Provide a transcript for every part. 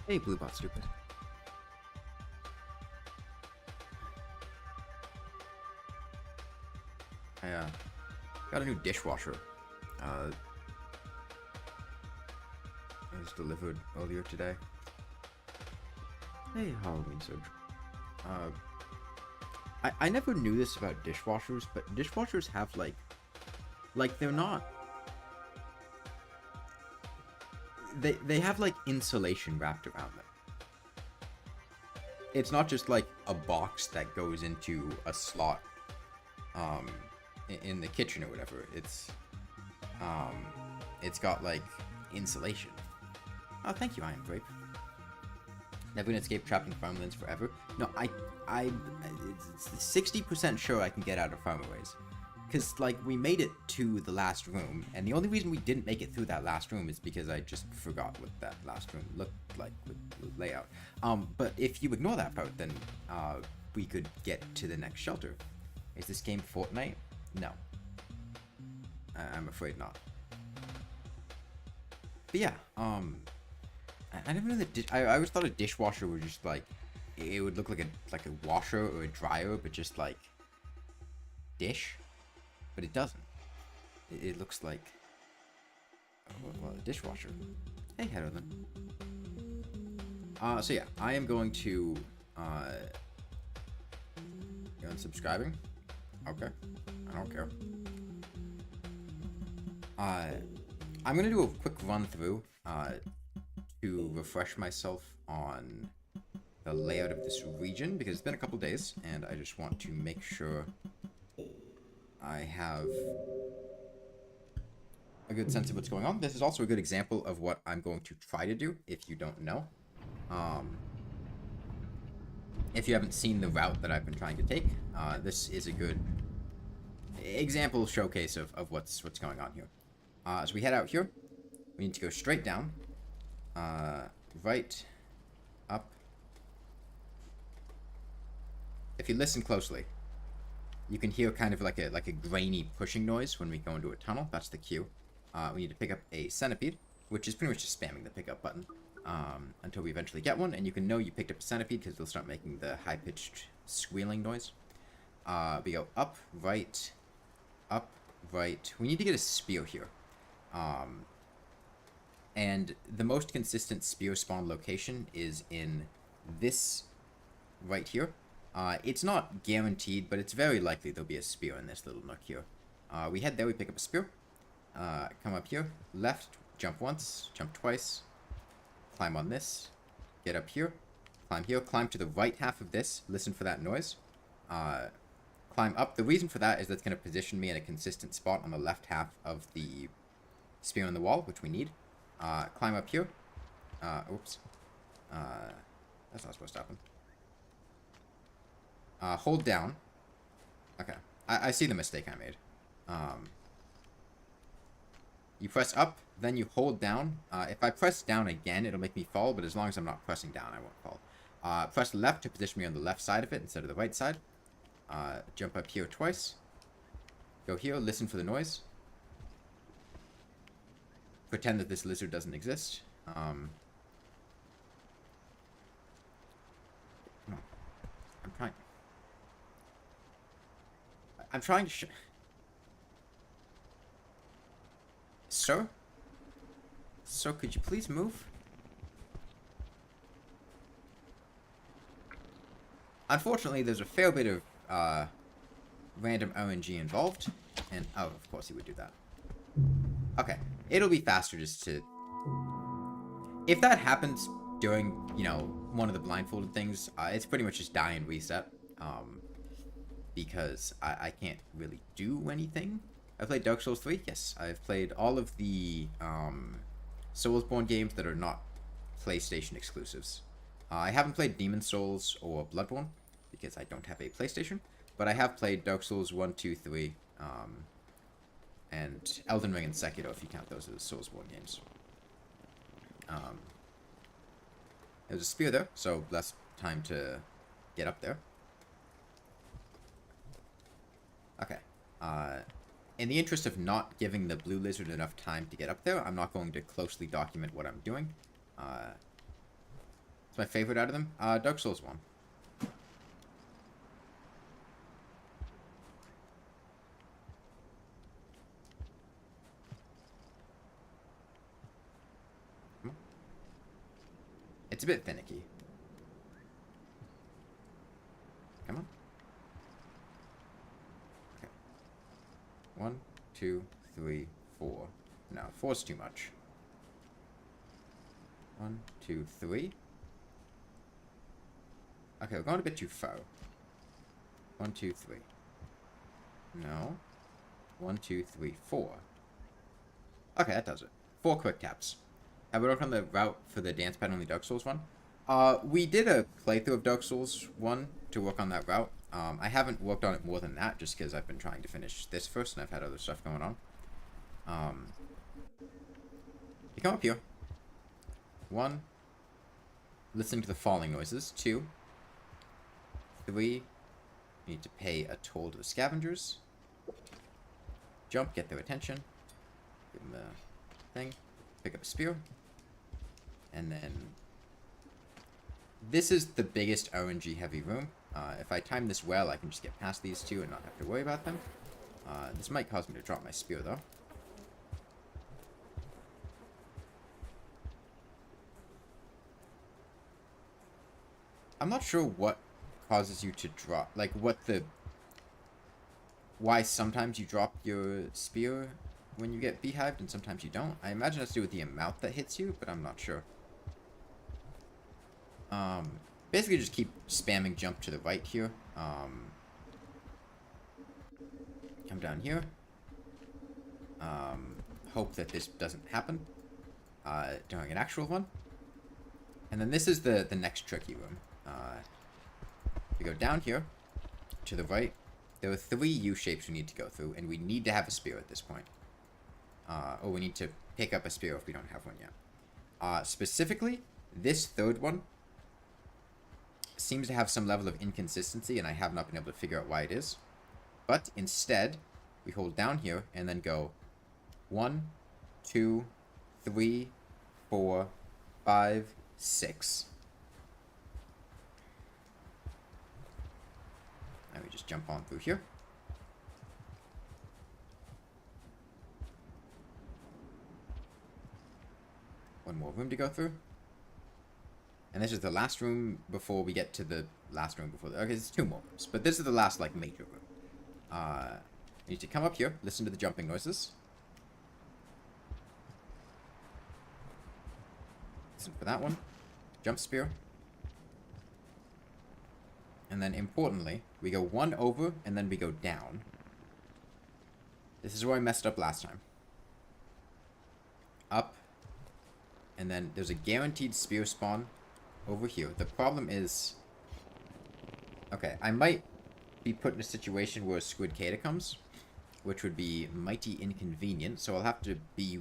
Hey, Bluebot Stupid. I got a new dishwasher. It was delivered earlier today. Hey, Halloween Surge. I never knew this about dishwashers, but dishwashers have like they're not. They have like insulation wrapped around them. It's not just like a box that goes into a slot, in the kitchen or whatever. It's got like insulation. Oh, thank you, I am Grape. Never gonna escape trapped in farmlands forever. No, it's 60% sure I can get out of Farmerways. Because, like, we made it to the last room, and the only reason we didn't make it through that last room is because I just forgot what that last room looked like with the layout. But if you ignore that part, then, we could get to the next shelter. Is this game Fortnite? No. I'm afraid not. But yeah, I never knew that. I always thought a dishwasher was just like it would look like a washer or a dryer, but just like dish. But it doesn't. It looks like well, a dishwasher. Hey, hello then. So yeah, I am going to you unsubscribing. Okay, I don't care. I'm gonna do a quick run through to refresh myself on the layout of this region, because it's been a couple days and I just want to make sure I have a good sense of what's going on. This is also a good example of what I'm going to try to do if you don't know. If you haven't seen the route that I've been trying to take, this is a good example showcase of what's going on here. So we head out here. We need to go straight down. Right, up. If you listen closely, you can hear kind of like a grainy pushing noise when we go into a tunnel. That's the cue. We need to pick up a centipede, which is pretty much just spamming the pickup button until we eventually get one. And you can know you picked up a centipede because they'll start making the high-pitched squealing noise. We go up, right. We need to get a spear here. And the most consistent spear spawn location is in this right here. It's not guaranteed, but it's very likely there'll be a spear in this little nook here. We head there, we pick up a spear. Come up here, left, jump once, jump twice. Climb on this, get up here, climb to the right half of this, listen for that noise. Climb up. The reason for that is that's going to position me in a consistent spot on the left half of the spear on the wall, which we need. Climb up here. Oops. That's not supposed to happen. Hold down. Okay. I see the mistake I made. You press up, then you hold down. If I press down again, it'll make me fall, but as long as I'm not pressing down, I won't fall. Press left to position me on the left side of it instead of the right side. Jump up here twice. Go here, listen for the noise. Pretend that this lizard doesn't exist. I'm trying to Sir? Sir, could you please move? Unfortunately, there's a fair bit of random RNG involved. And, oh, of course he would do that. Okay. It'll be faster just to... If that happens during, you know, one of the blindfolded things, it's pretty much just die and reset. Because I can't really do anything. I played Dark Souls 3? Yes. I've played all of the Soulsborne games that are not PlayStation exclusives. I haven't played Demon's Souls or Bloodborne because I don't have a PlayStation, but I have played Dark Souls 1, 2, 3, and Elden Ring and Sekiro, if you count those as Soulsborne games. There's a spear there, so less time to get up there. Okay. In the interest of not giving the blue lizard enough time to get up there, I'm not going to closely document what I'm doing. It's my favorite out of them. Dark Souls 1. It's a bit finicky. Come on. Okay. 1, 2, 3, 4. No, 4's too much. 1, 2, 3. Okay, we're going a bit too far. 1, 2, 3. No. 1, 2, 3, 4. Okay, that does it. 4 quick taps. Have we worked on the route for the dance pad on the Dark Souls one? We did a playthrough of Dark Souls 1 to work on that route. I haven't worked on it more than that, just because I've been trying to finish this first, and I've had other stuff going on. You come up here. 1. Listen to the falling noises. 2. 3. You need to pay a toll to the scavengers. Jump, get their attention. Give them the thing. Pick up a spear. And then... this is the biggest RNG heavy room. If I time this well, I can just get past these two and not have to worry about them. This might cause me to drop my spear, though. I'm not sure what causes you to drop... like, what the... why sometimes you drop your spear when you get beehived and sometimes you don't. I imagine it's to do with the amount that hits you, but I'm not sure. Basically just keep spamming jump to the right here. Come down here. Hope that this doesn't happen during an actual one. And then this is the next tricky room. We go down here to the right. There are 3 U-shapes we need to go through, and we need to have a spear at this point. Or we need to pick up a spear if we don't have one yet. Specifically, this third one seems to have some level of inconsistency, and I have not been able to figure out why it is. But instead, we hold down here and then go 1, 2, 3, 4, 5, 6. And we just jump on through here. One more room to go through. And this is the last room before we get to the last room before... okay, it's 2 more rooms. But this is the last, like, major room. You need to come up here, listen to the jumping noises. Listen for that one. Jump spear. And then, importantly, we go 1 over, and then we go down. This is where I messed up last time. Up. And then there's a guaranteed spear spawn over here. The problem is... okay, I might be put in a situation where a Squid Cata comes, which would be mighty inconvenient, so I'll have to be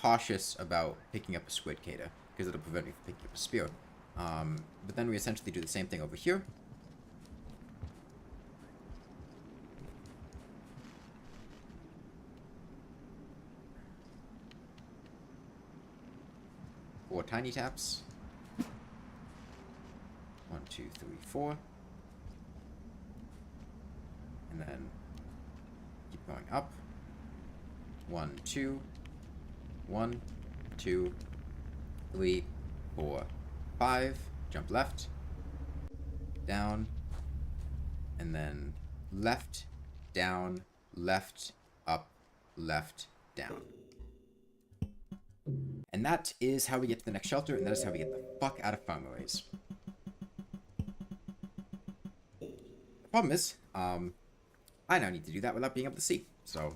cautious about picking up a Squid Cata, because it'll prevent me from picking up a spear. But then we essentially do the same thing over here. Four tiny taps. 1, 2, 3, 4. And then keep going up. 1, 2. 1, 2, 3, 4, 5. Jump left. Down. And then left, down, left, up, left, down. And that is how we get to the next shelter, and that is how we get the fuck out of Farmways. The problem is, I now need to do that without being able to see, so...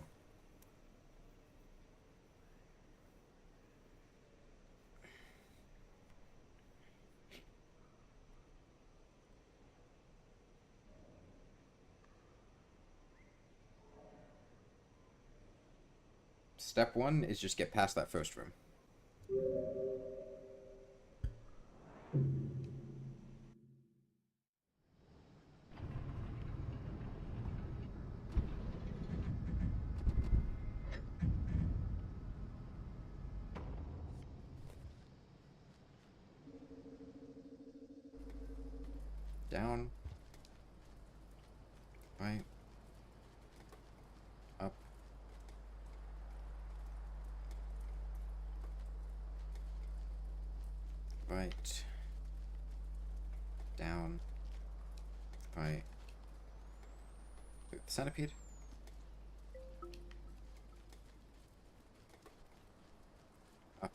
Step 1 is just get past that first room. Down. Right. Up. Right. Down. Right. The centipede. Up.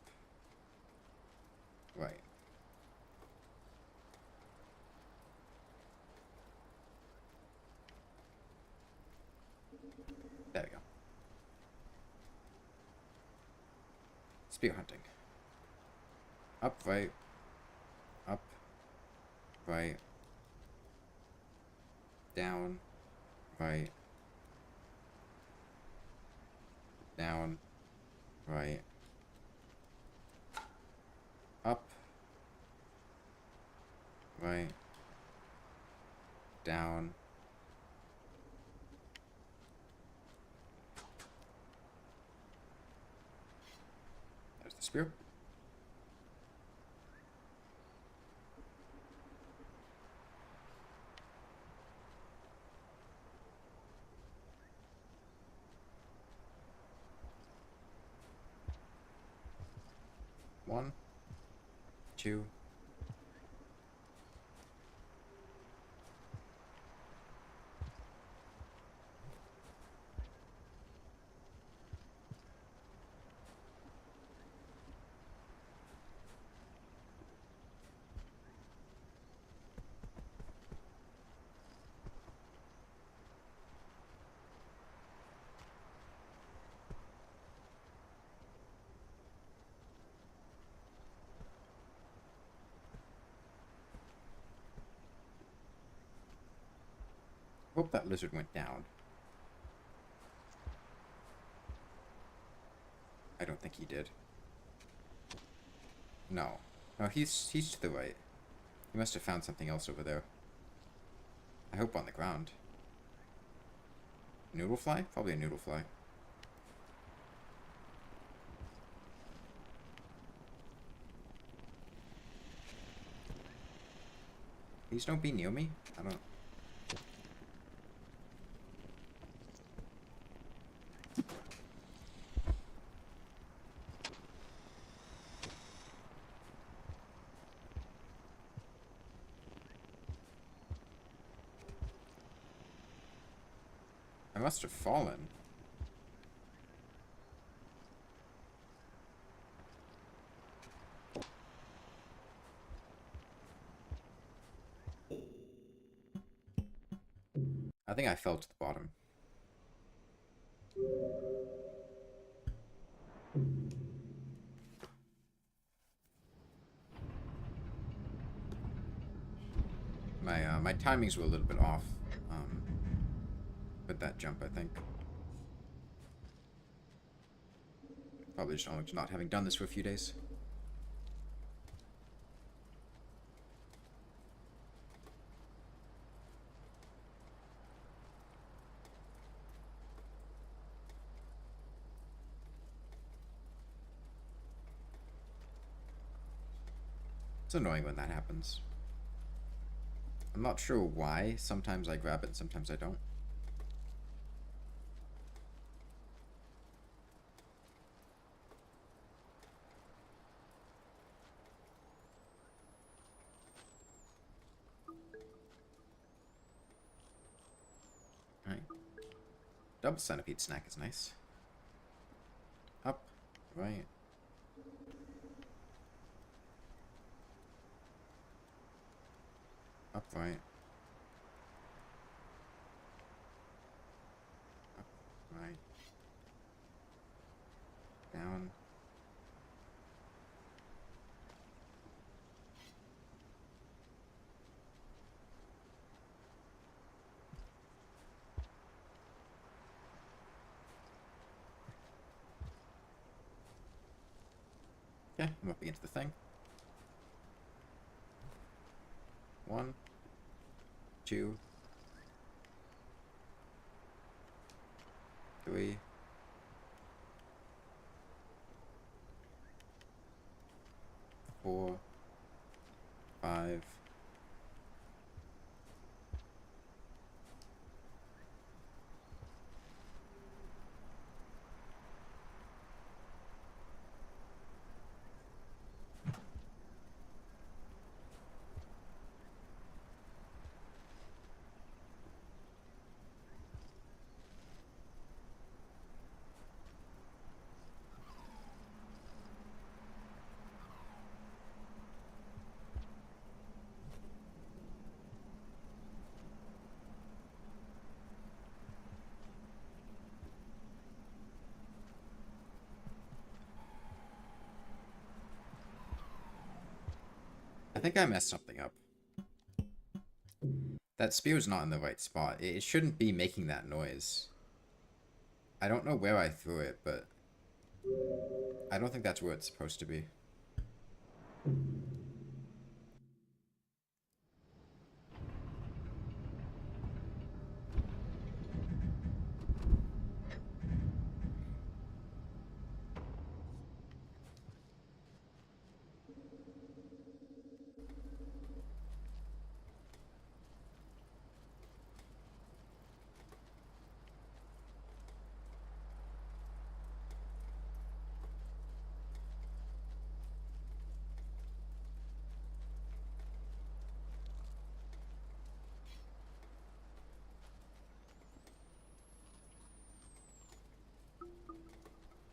Right. There we go. Spear hunting. Up, right. Up. Right. Down. Right. Down. Right. Up. Right. Down. There's the spear. One. Two. Hope that lizard went down. I don't think he did. No. No, he's to the right. He must have found something else over there. I hope on the ground. Noodle fly? Probably a noodle fly. Please don't be near me. I don't... I must have fallen. I think I fell to the bottom. My timings were a little bit off. With that jump, I think. Probably just owing to not having done this for a few days. It's annoying when that happens. I'm not sure why. Sometimes I grab it and sometimes I don't. Alright. Double centipede snack is nice. Up. Right. Up, right. Up, right. Down. Okay, I'm up against the thing. 1, 2, 3, 4, 5, think I messed something up. That spear's not in the right spot. It shouldn't be making that noise. I don't know where I threw it, but I don't think that's where it's supposed to be.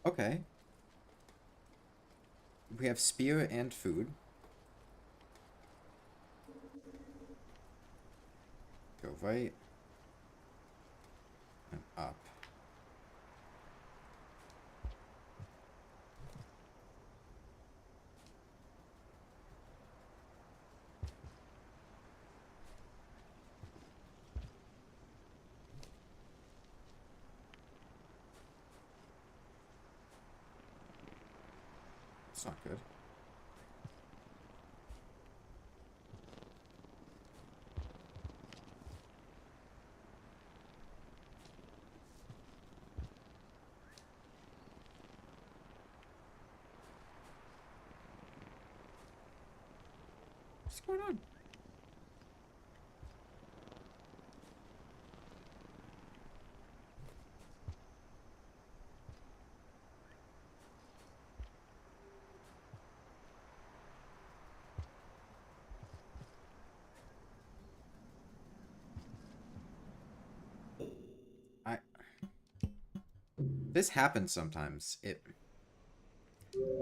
Okay. We have spear and food. Go right. And up. It's not good. What's going on? This happens sometimes. It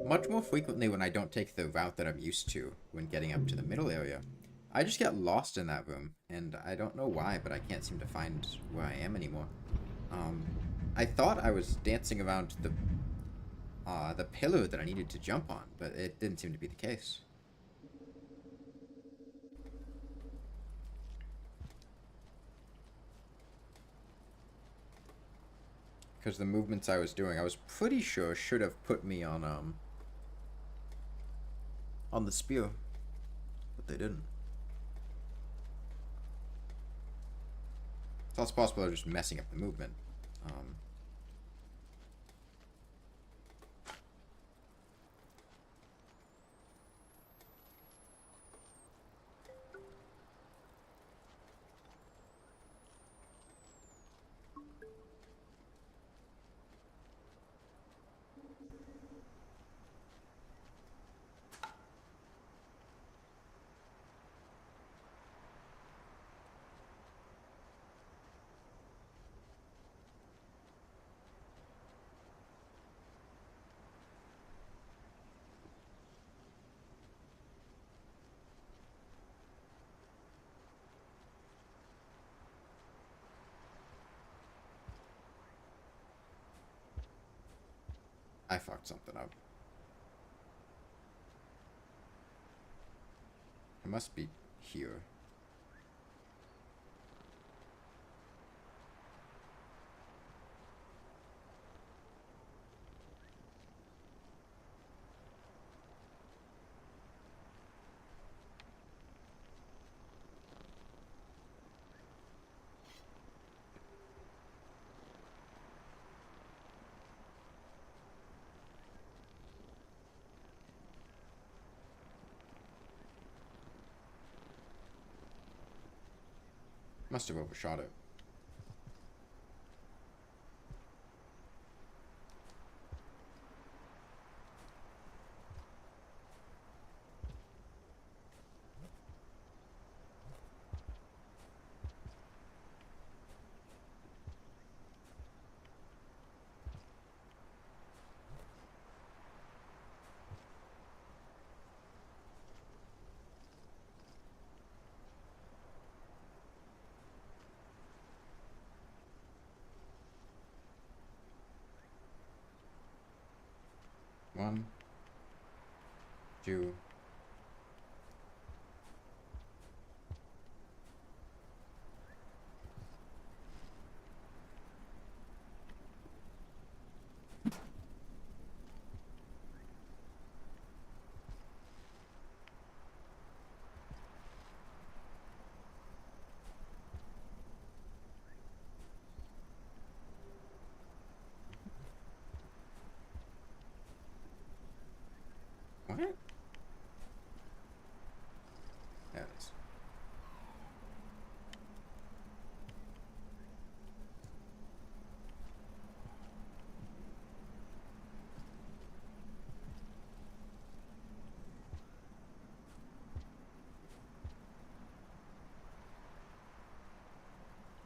much more frequently when I don't take the route that I'm used to when getting up to the middle area. I just get lost in that room, and I don't know why, but I can't seem to find where I am anymore. I thought I was dancing around the pillar that I needed to jump on, but it didn't seem to be the case. Because the movements I was doing, I was pretty sure should have put me on the spear, but they didn't. It's also possible they're just messing up the movement. I fucked something up. It must be here. Must have overshot it. One, two,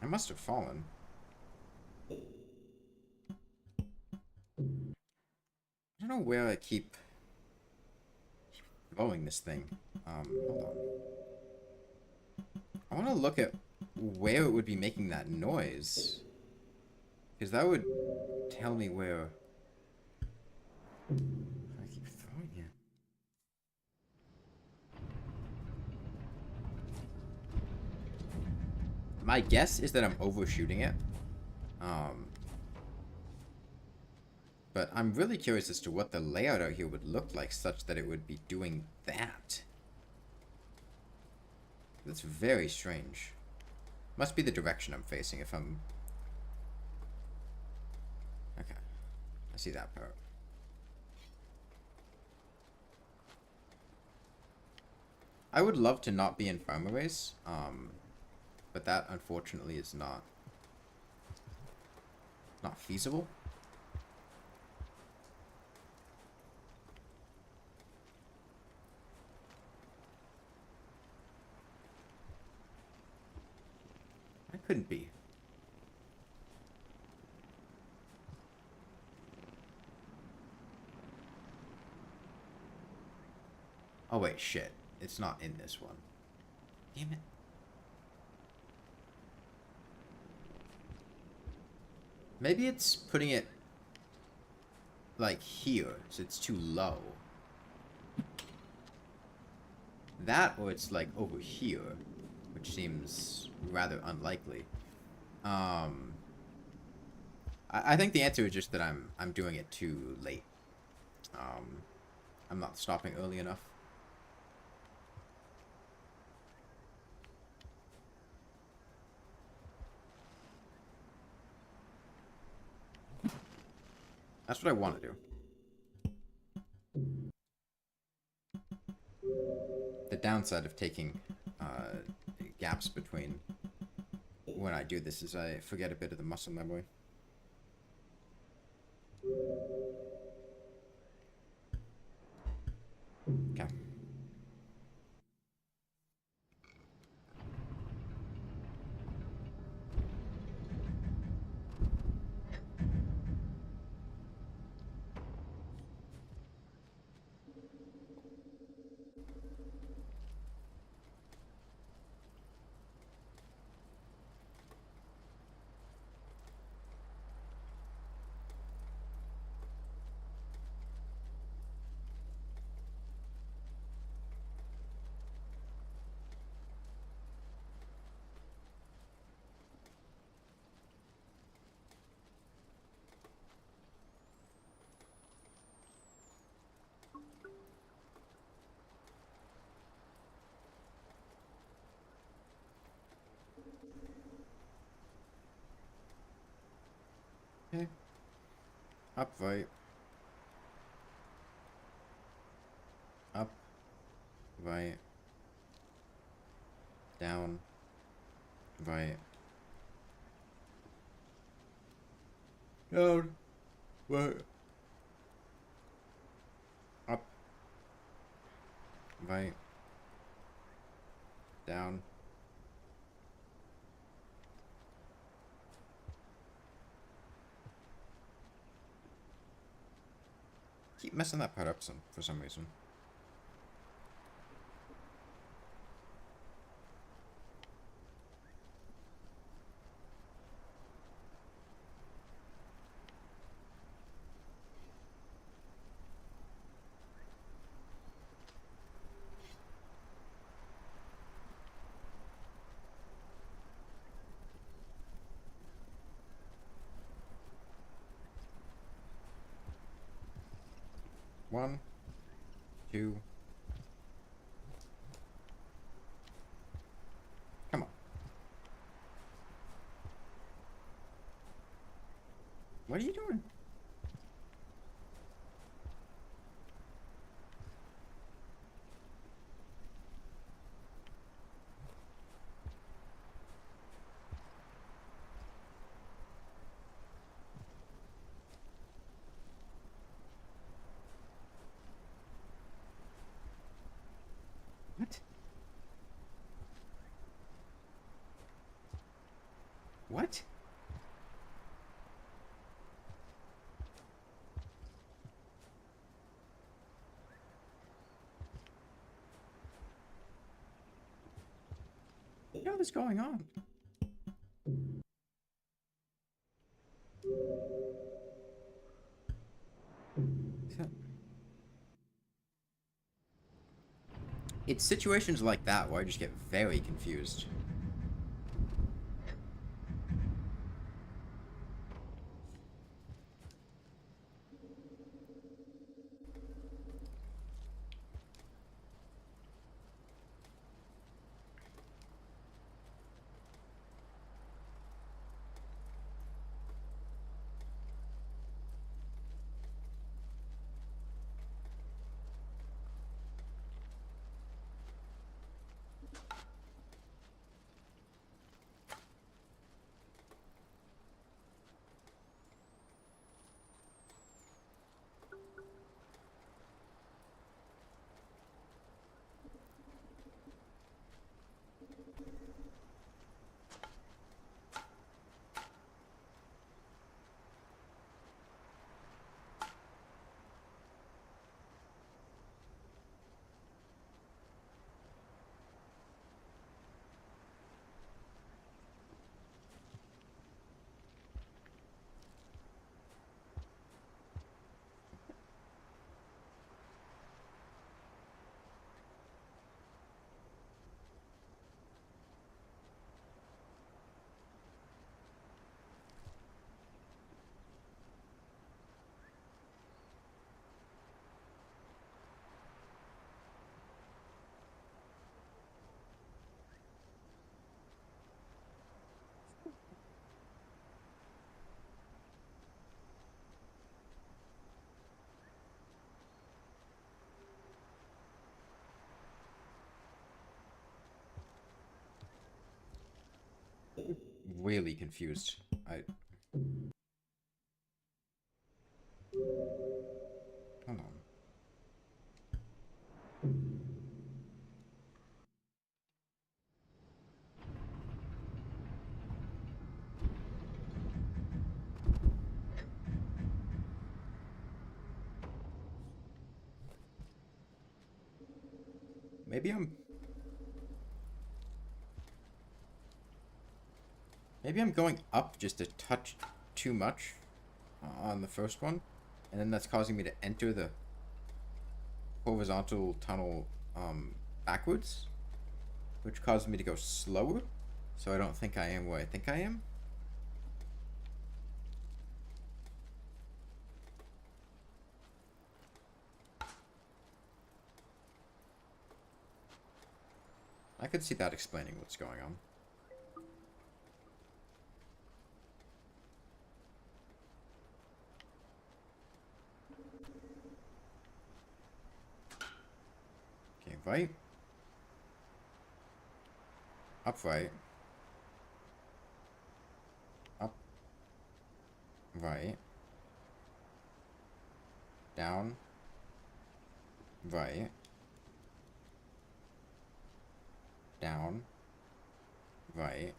I must have fallen. I don't know where I keep throwing this thing. Hold on. I want to look at where it would be making that noise. Because that would tell me where I keep throwing it. My guess is that I'm overshooting it. But I'm really curious as to what the layout out here would look like such that it would be doing that. That's very strange. Must be the direction I'm facing if I'm... Okay. I see that part. I would love to not be in Farmaways, but that unfortunately is not feasible. I couldn't be. Oh wait, shit. It's not in this one. Damn it. Maybe it's putting it like here, so it's too low. That, or it's like over here, which seems rather unlikely. I think the answer is just that I'm doing it too late. I'm not stopping early enough. That's what I want to do. The downside of taking gaps between when I do this is I forget a bit of the muscle memory. Okay. Okay. Up, right. Up, right. Down, right. Down, right. Up, right. Down. Keep messing that part up for some reason. One, two. Come on. What are you doing? What? What? What the hell is going on? It's situations like that where I just get very confused. Really confused. Hold on. Maybe I'm going up just a touch too much on the first one, and then that's causing me to enter the horizontal tunnel backwards, which causes me to go slower, so I don't think I am where I think I am. I could see that explaining what's going on. Okay, right. Up, right. Up. Right. Down. Right. Down. Right.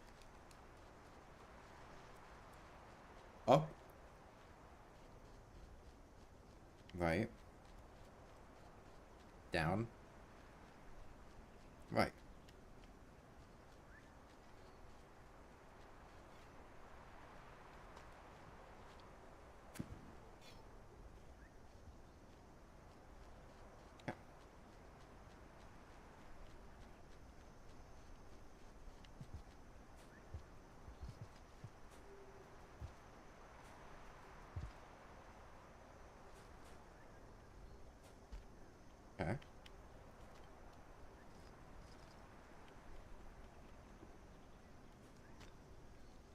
Up. Right. Down. Right. Yeah. Okay.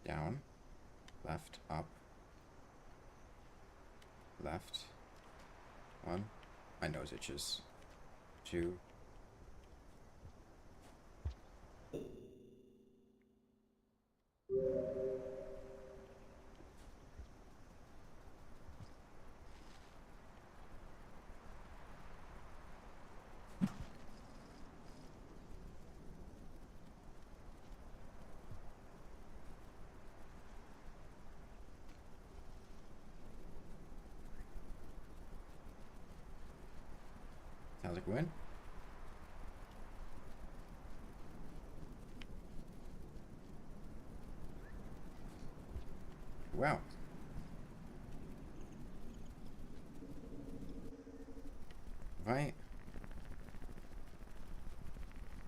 Down. Left. Up. Left. 1. My nose itches. 2. Go in. Wow. Right.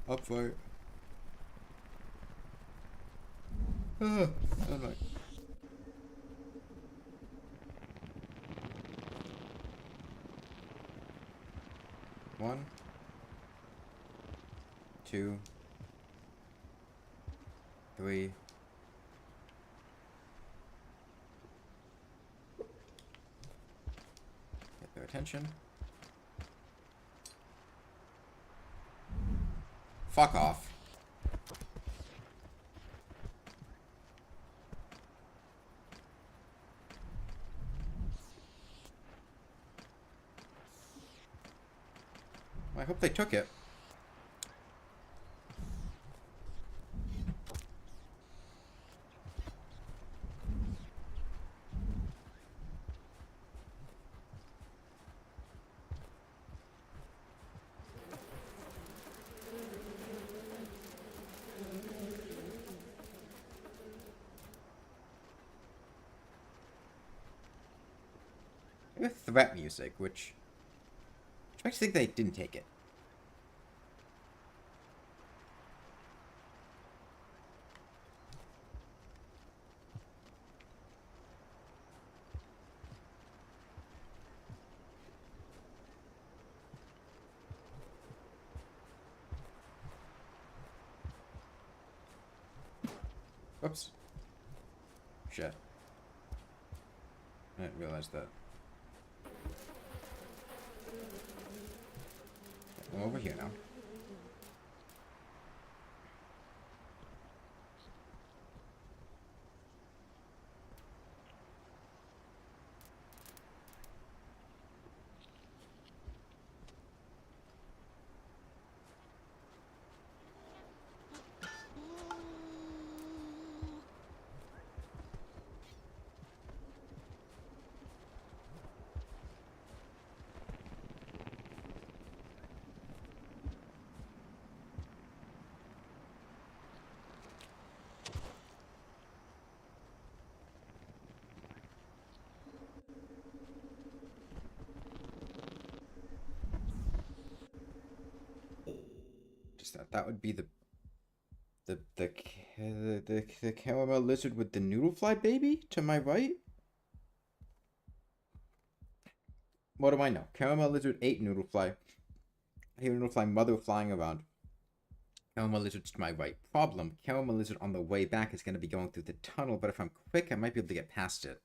Upright. Oh my. One. Two. Three. Get their attention. Fuck off. I hope they took it. With threat music, which makes me think they didn't take it. Whoops. Shit. I didn't realize that. I'm over here now. Just that would be the caramel lizard with the noodle fly baby to my right. What do I know? Caramel lizard ate noodle fly. I hear noodle fly mother flying around. Caramel lizard to my right. Problem: caramel lizard on the way back is going to be going through the tunnel, but if I'm quick, I might be able to get past it.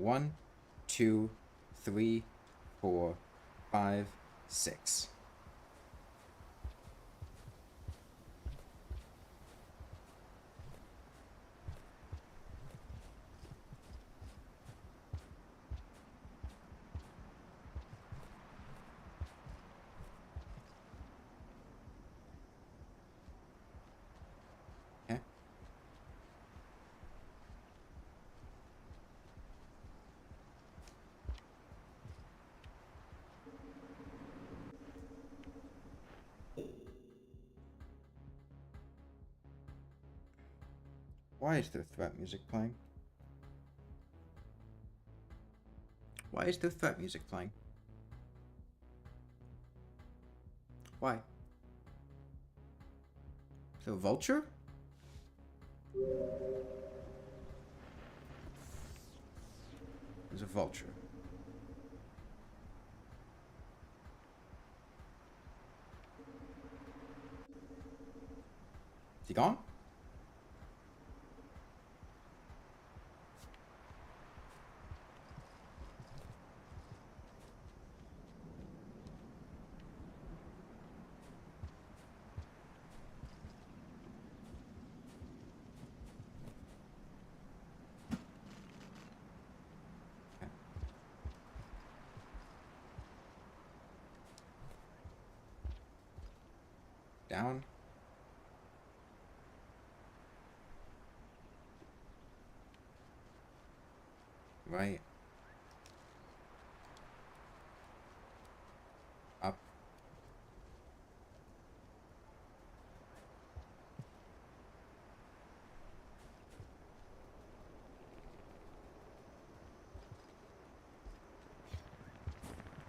One, two, three, 4, 5, 6. Okay. Why is there threat music playing? Why is there threat music playing? Why? Is there a vulture? There's a vulture. Is he gone? Down. Right. Up.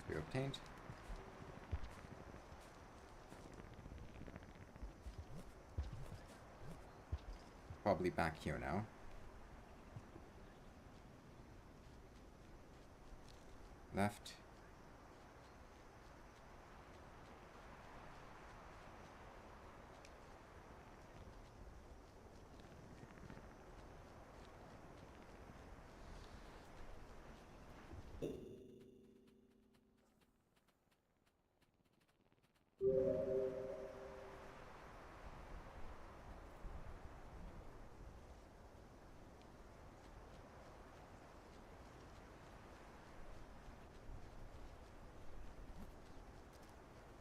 Spear obtained. Probably back here now. Left.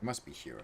It must be here.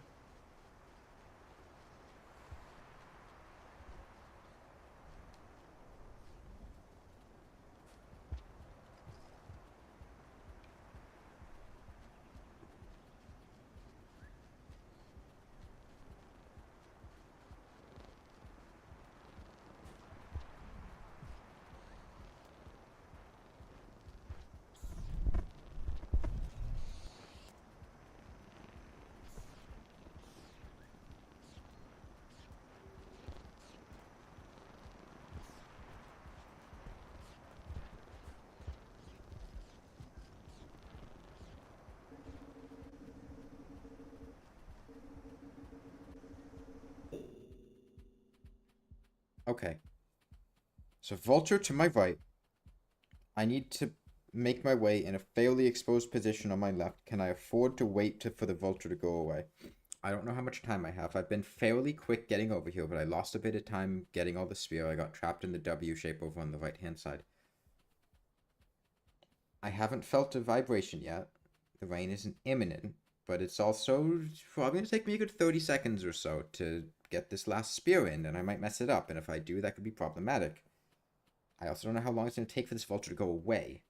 Okay. So vulture to my right. I need to make my way in a fairly exposed position on my left. Can I afford to wait for the vulture to go away? I don't know how much time I have. I've been fairly quick getting over here, but I lost a bit of time getting all the spear. I got trapped in the W shape over on the right-hand side. I haven't felt a vibration yet. The rain isn't imminent, but it's also probably going to take me a good 30 seconds or so to get this last spear in, and I might mess it up, and if I do, that could be problematic. I also don't know how long it's going to take for this vulture to go away.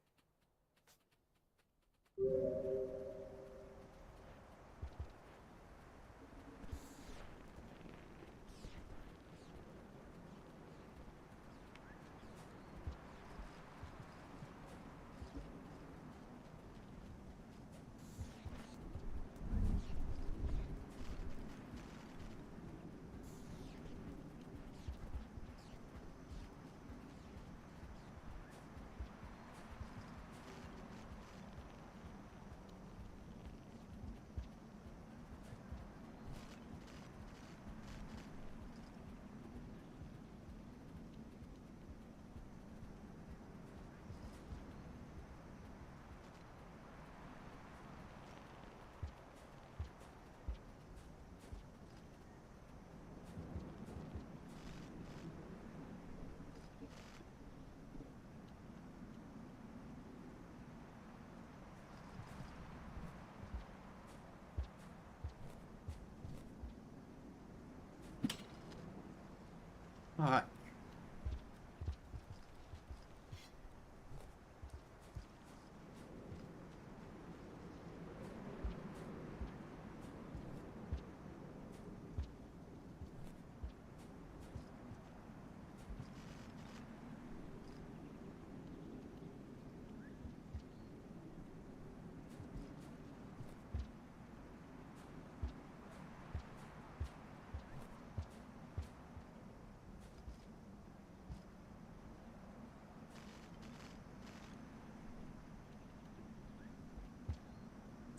Alright.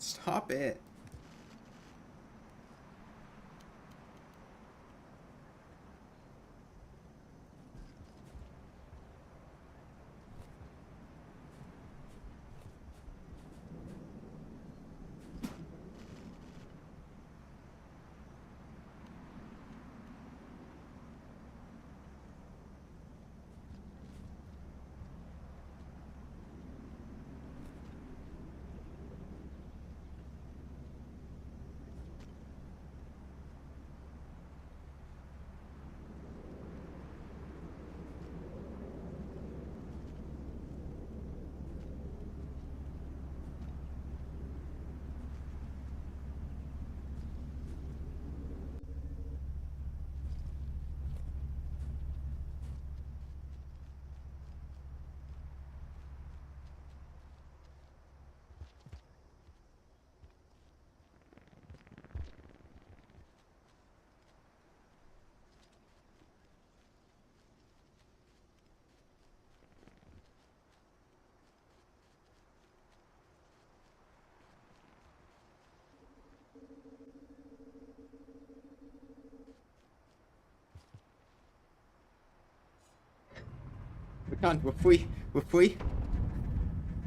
Stop it. We're done. We're free. We're free.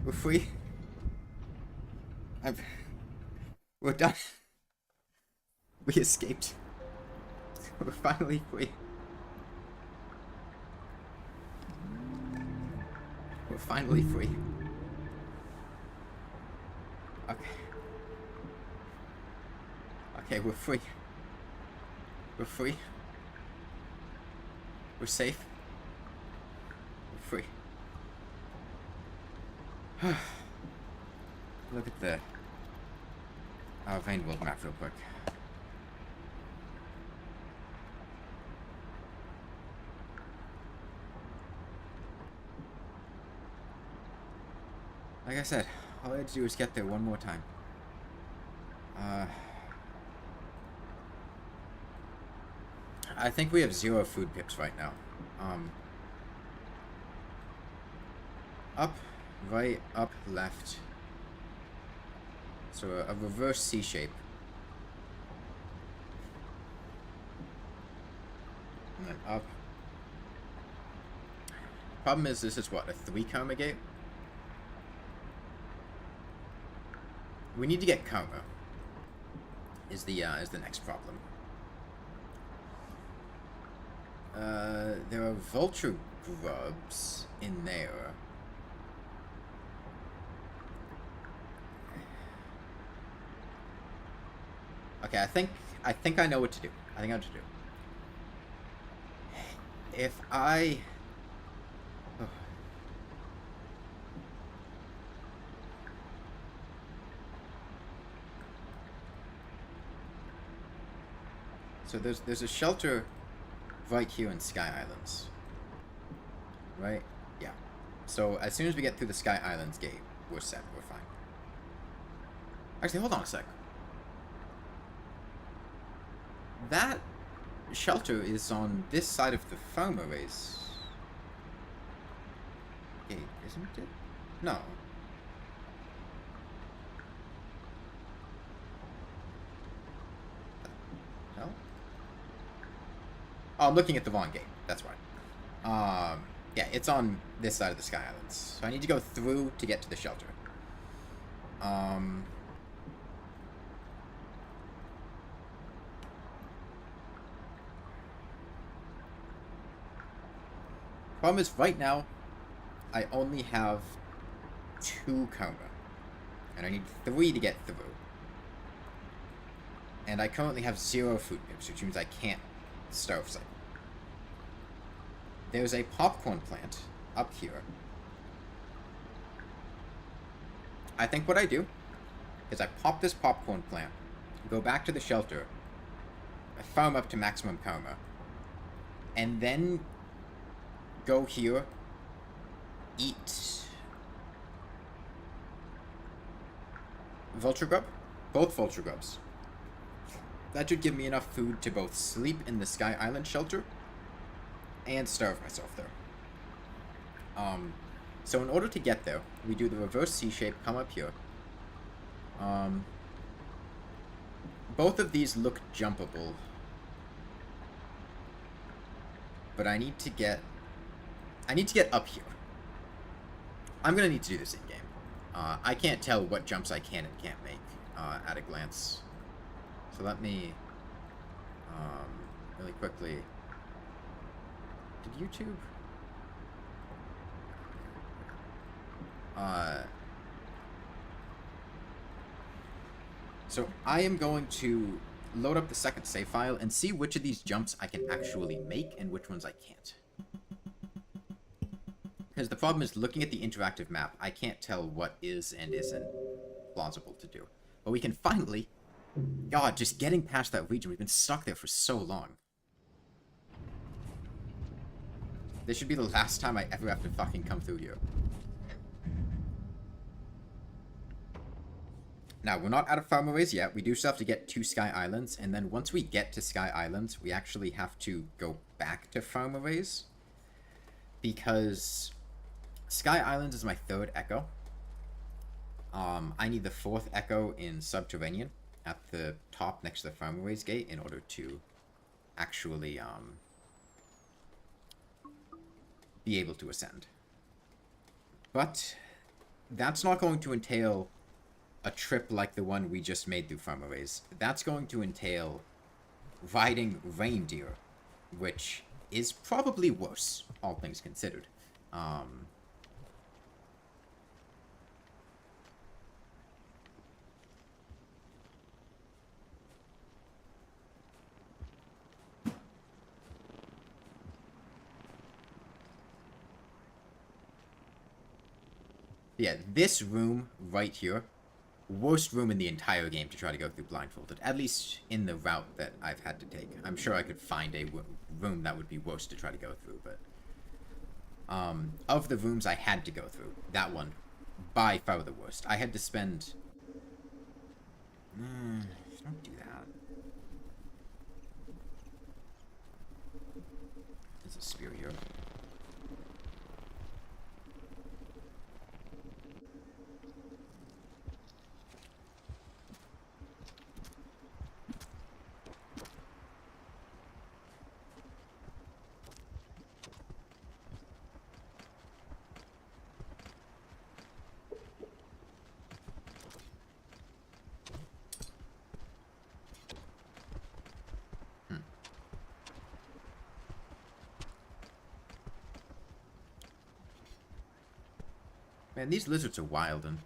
We're free. We're done. We escaped. We're finally free. We're finally free. Okay. Okay, we're free. We're free. We're safe. We're free. Look at the Vein World map real quick. Like I said, all I had to do was get there one more time. I think we have 0 food pips right now. Up, right, up, left. So a reverse C shape. And then up. Problem is, this is what, a 3 coma gate? We need to get coma. Is the next problem. There are vulture grubs in there. Okay, I think I know what to do. I think I know what to do. If I... Oh. So there's a shelter right here in Sky Islands. Right? Yeah. So as soon as we get through the Sky Islands gate, we're set. We're fine. Actually, hold on a sec. That shelter is on this side of the foam arrays gate, isn't it? No. No? Oh, I'm looking at the wrong gate. That's why. Yeah, it's on this side of the Sky Islands. So I need to go through to get to the shelter. Problem is, right now, I only have 2 coma. And I need 3 to get through. And I currently have 0 food pips, which means I can't starve cycle. There's a popcorn plant up here. I think what I do is I pop this popcorn plant, go back to the shelter, I farm up to maximum coma, and then go here, eat vulture grub, both vulture grubs. That should give me enough food to both sleep in the Sky Island shelter and starve myself there. So in order to get there, we do the reverse C shape, come up here, Um, both of these look jumpable. But I need to get up here. I'm gonna need to do this in game. I can't tell what jumps I can and can't make at a glance. So let me really quickly. Did YouTube? So I am going to load up the second save file and see which of these jumps I can actually make and which ones I can't. Because the problem is, looking at the interactive map, I can't tell what is and isn't plausible to do. But we can finally... God, just getting past that region, we've been stuck there for so long. This should be the last time I ever have to fucking come through here. Now, we're not out of Farmways yet. We do still have to get to Sky Islands, and then once we get to Sky Islands, we actually have to go back to Farmways. Because Sky Islands is my third echo. I need the fourth echo in Subterranean at the top next to the Farmways gate in order to actually be able to ascend. But that's not going to entail a trip like the one we just made through Farmways. That's going to entail riding reindeer, which is probably worse, all things considered. Yeah, this room right here, worst room in the entire game to try to go through blindfolded, at least in the route that I've had to take. I'm sure I could find a room that would be worse to try to go through, but of the rooms I had to go through, that one, by far the worst. I had to spend... don't do that. There's a spear here. Man, these lizards are wild, and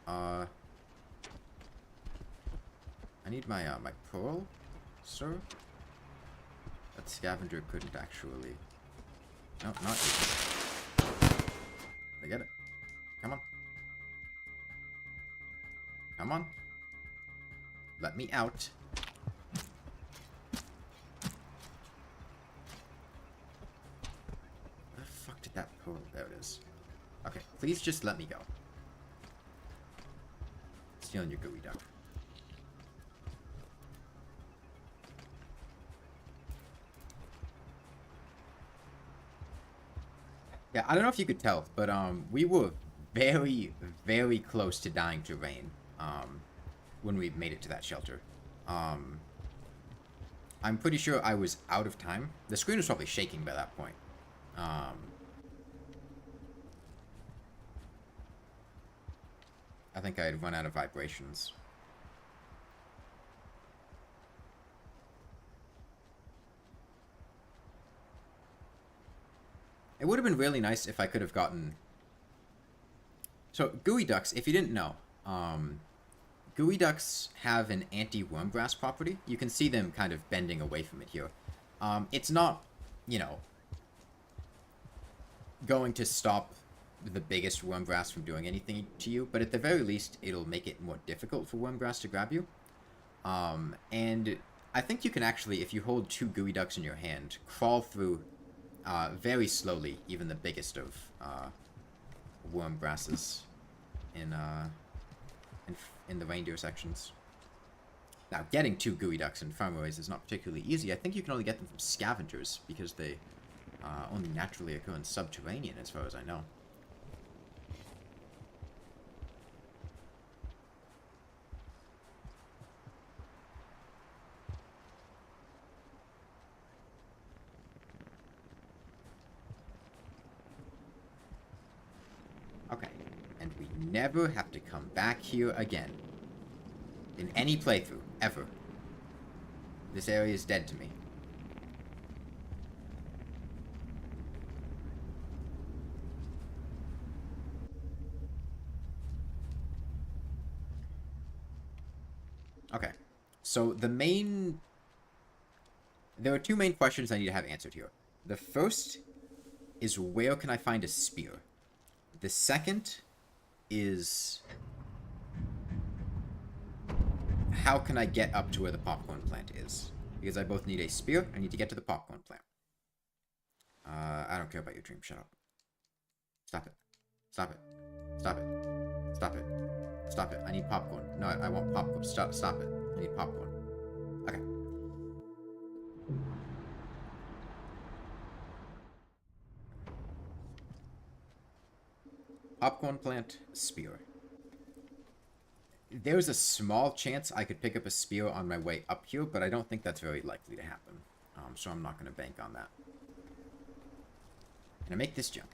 I need my my pearl, sir. That scavenger couldn't actually. No, not. I get it. Come on. Come on. Let me out. Where the fuck did that pearl? There it is. Okay, please just let me go. Stealing your gooey duck. Yeah, I don't know if you could tell, but we were very, very close to dying to rain when we made it to that shelter. I'm pretty sure I was out of time. The screen was probably shaking by that point. I think I had run out of vibrations. It would have been really nice if I could have gotten... So, gooey ducks, if you didn't know, gooey ducks have an anti-wormgrass property. You can see them kind of bending away from it here. It's not, you know, going to stop the biggest wormgrass from doing anything to you, but at the very least, it'll make it more difficult for wormgrass to grab you. And I think you can actually, if you hold two gooey ducks in your hand, crawl through very slowly even the biggest of wormgrasses in the reindeer sections. Now, getting two gooey ducks in Farmways is not particularly easy. I think you can only get them from scavengers because they only naturally occur in Subterranean, as far as I know. never have to come back here again. In any playthrough, ever. This area is dead to me. Okay. So the main... There are two main questions I need to have answered here. The first is where can I find a spear? The second is how can I get up to where the popcorn plant is? Because I both need a spear, I need to get to the popcorn plant. I don't care about your dream, shut up. Stop it. Stop it. Stop it. Stop it. Stop it. I need popcorn. No, I want popcorn. Stop it. I need popcorn. Okay. Popcorn plant, spear. There's a small chance I could pick up a spear on my way up here, but I don't think that's very likely to happen. So I'm not going to bank on that. Can I make this jump?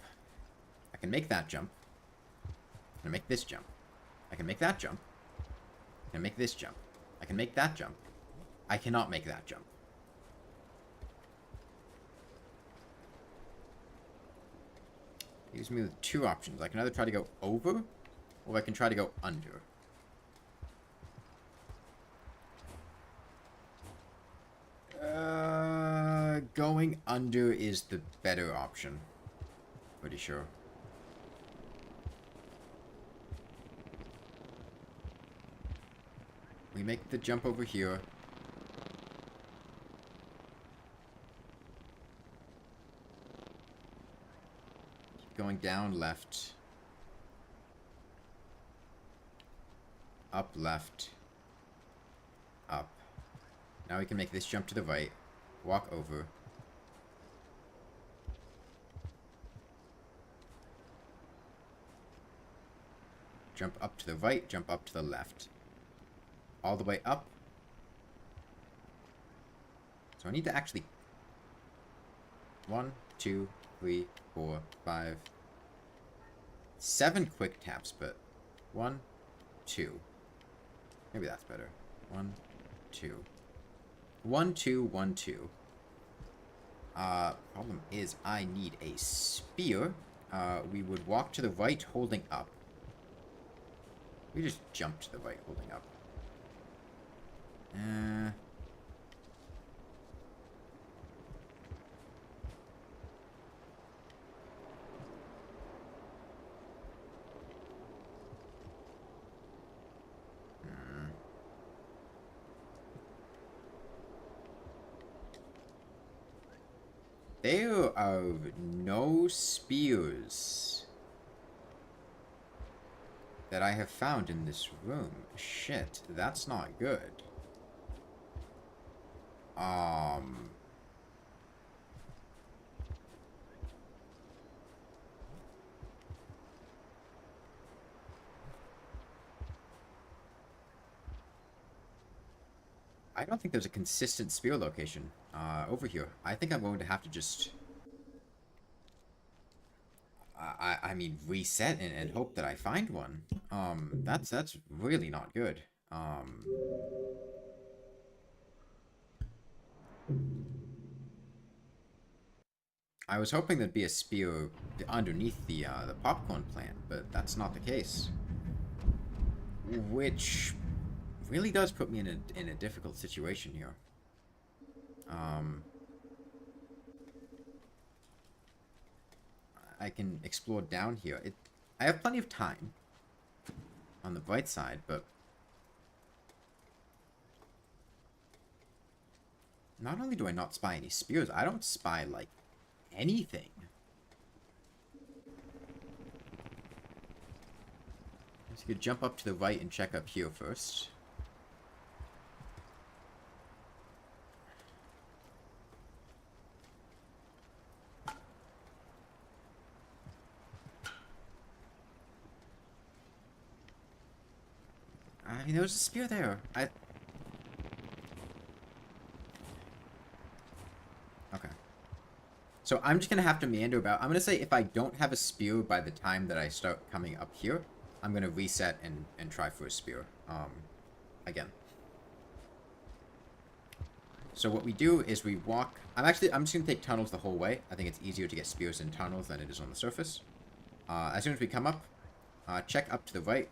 I can make that jump. Can I make this jump? I can make that jump. Can I make this jump? I can make that jump. I cannot make that jump. Gives me two options. I can either try to go over, or I can try to go under. Going under is the better option. Pretty sure. We make the jump over here. Keep going down left. Up left. Up. Now we can make this jump to the right. Walk over. Jump up to the right, jump up to the left. All the way up. So I need to actually... 1, 2, 3, 4, 5... 7 quick taps, but... 1, 2. Maybe that's better. 1, 2. 1, 2, 1, 2. Problem is I need a spear. We would walk to the right holding up. We just jump to the right holding up. There are no spears that I have found in this room. Shit, that's not good. I don't think there's a consistent spear location over here. I think I'm going to have to just... I mean, reset and hope that I find one. That's really not good. I was hoping there'd be a spear underneath the popcorn plant, but that's not the case. Which really does put me in a difficult situation here. I can explore down here. I have plenty of time on the bright side, but not only do I not spy any spears, I don't spy, like, anything. So you could jump up to the right and check up here first. I mean, there was a spear there. Okay. So I'm just going to have to meander about. I'm going to say if I don't have a spear by the time that I start coming up here, I'm gonna reset and try for a spear again. So what we do is we walk. I'm just gonna take tunnels the whole way. I think it's easier to get spears in tunnels than it is on the surface. As soon as we come up, check up to the right.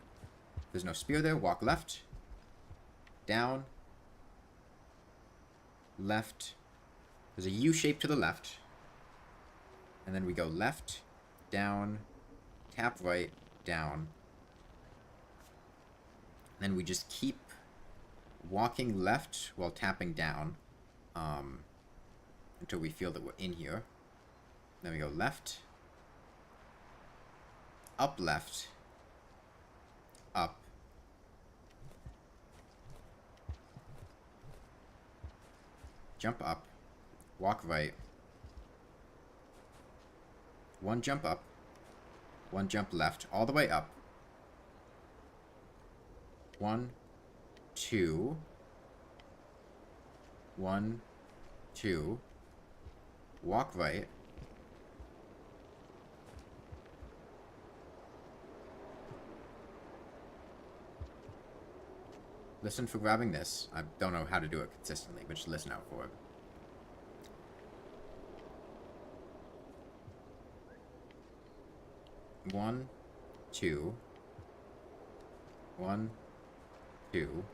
There's no spear there. Walk left, down, left. There's a U shape to the left. And then we go left, down, tap right, down. Then we just keep walking left while tapping down until we feel that we're in here. Then we go left, up left, up, jump up, walk right, one jump up, one jump left, all the way up. 1, 2, 1, 2, walk right, listen for grabbing this. I don't know how to do it consistently, but just listen out for it. One, two, 1, 2.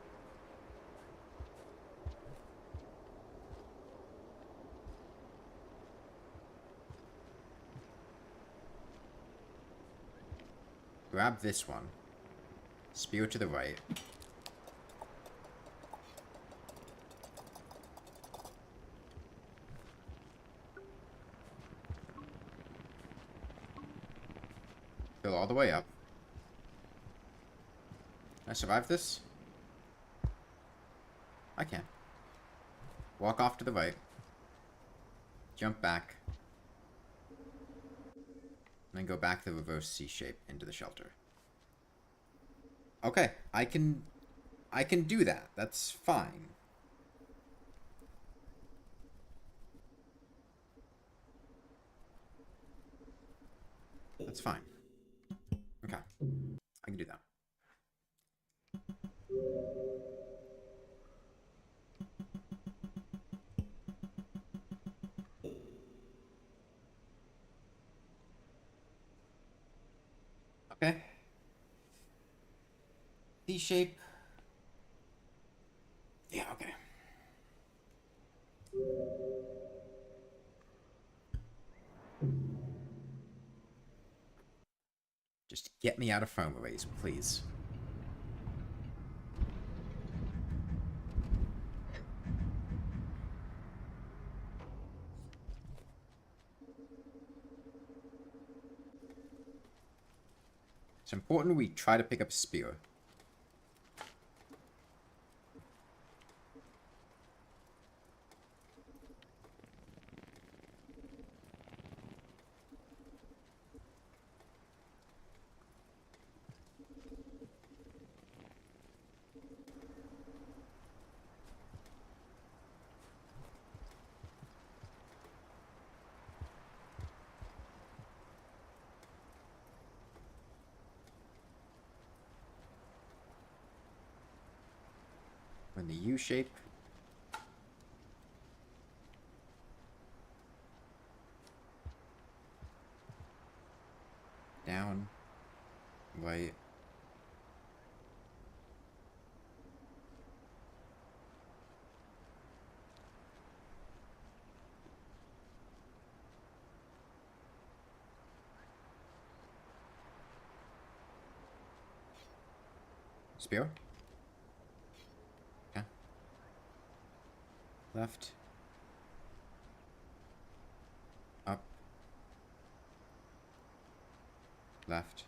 Grab this one. Spear to the right. Fill all the way up. Can I survive this? I can. Walk off to the right. Jump back. And then go back the reverse C shape into the shelter. Okay, I can do that. That's fine. That's fine. Okay. I can do that. Okay. C shape. Yeah, okay. Just get me out of foam arrays, please. It's important we try to pick up a spear. In the U shape. Down. Right. Spear. Okay. Left. Up. Left.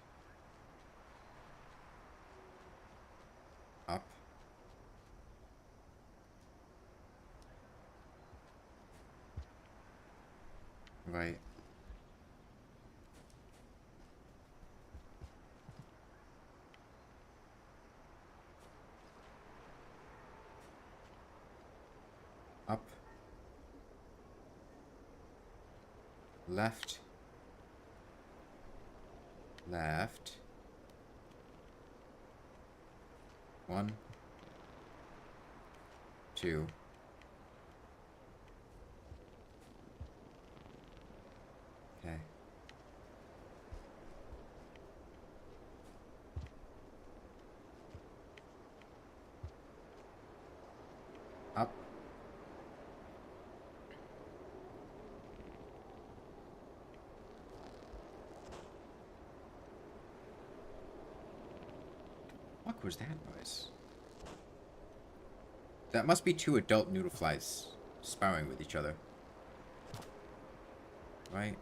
Up. Right. Up. Left. Left. 1, 2. Okay. Up. What was that noise? That must be two adult noodle flies sparring with each other. Right?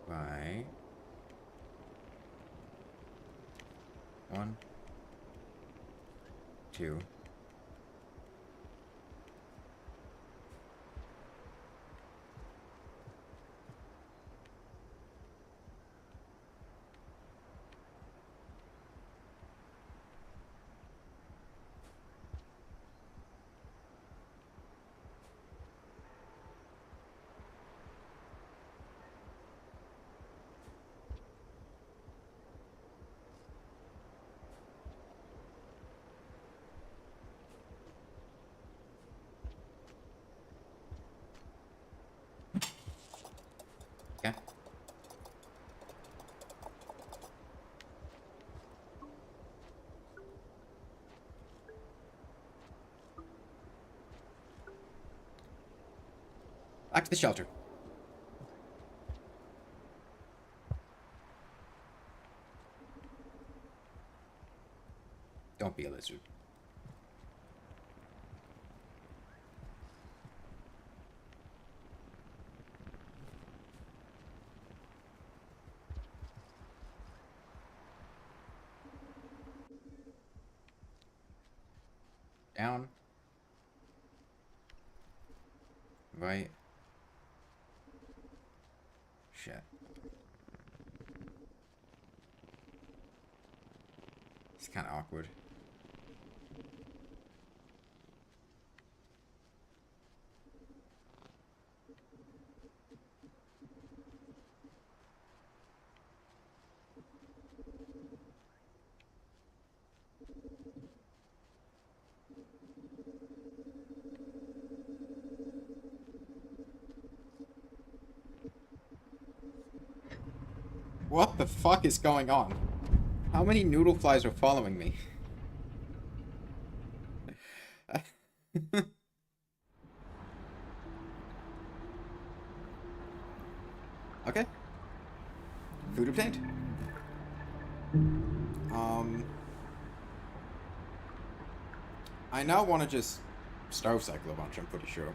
Right. 1, 2. Okay. Back to the shelter. Don't be a lizard. Down. Right. Shit. It's kind of awkward. What the fuck is going on? How many noodle flies are following me? Okay. Food obtained. I now want to just starve cycle a bunch, I'm pretty sure.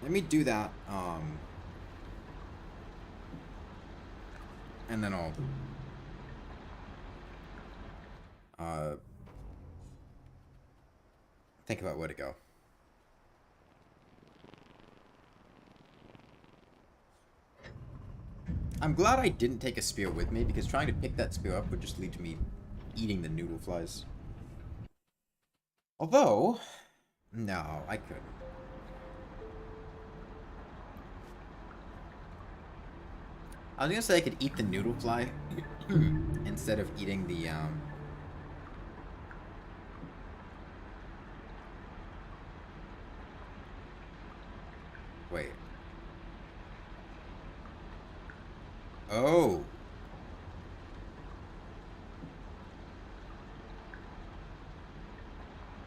Let me do that, and then I'll, think about where to go. I'm glad I didn't take a spear with me, because trying to pick that spear up would just lead to me eating the noodle flies. Although, no, I couldn't. I was gonna say I could eat the noodle fly instead of eating the, wait. Oh.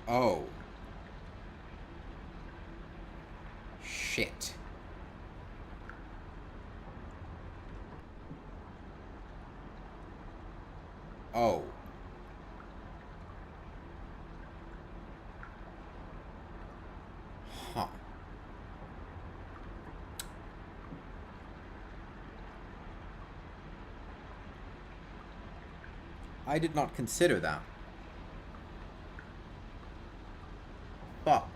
Oh. Shit. Oh. Huh. I did not consider that. Fuck.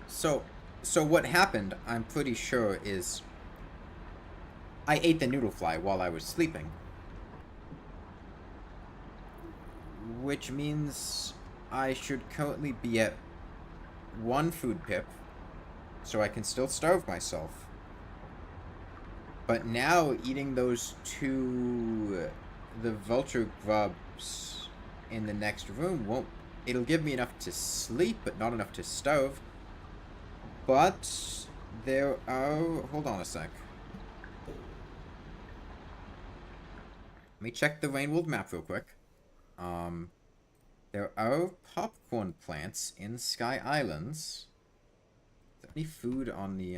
So what happened, I'm pretty sure, is I ate the noodle fly while I was sleeping. Which means I should currently be at one food pip, so I can still starve myself. But now eating those two, the vulture grubs in the next room won't. It'll give me enough to sleep, but not enough to starve. But there are. Hold on a sec. Let me check the Rainwolf map real quick. There are popcorn plants in Sky Islands. Is there any food on the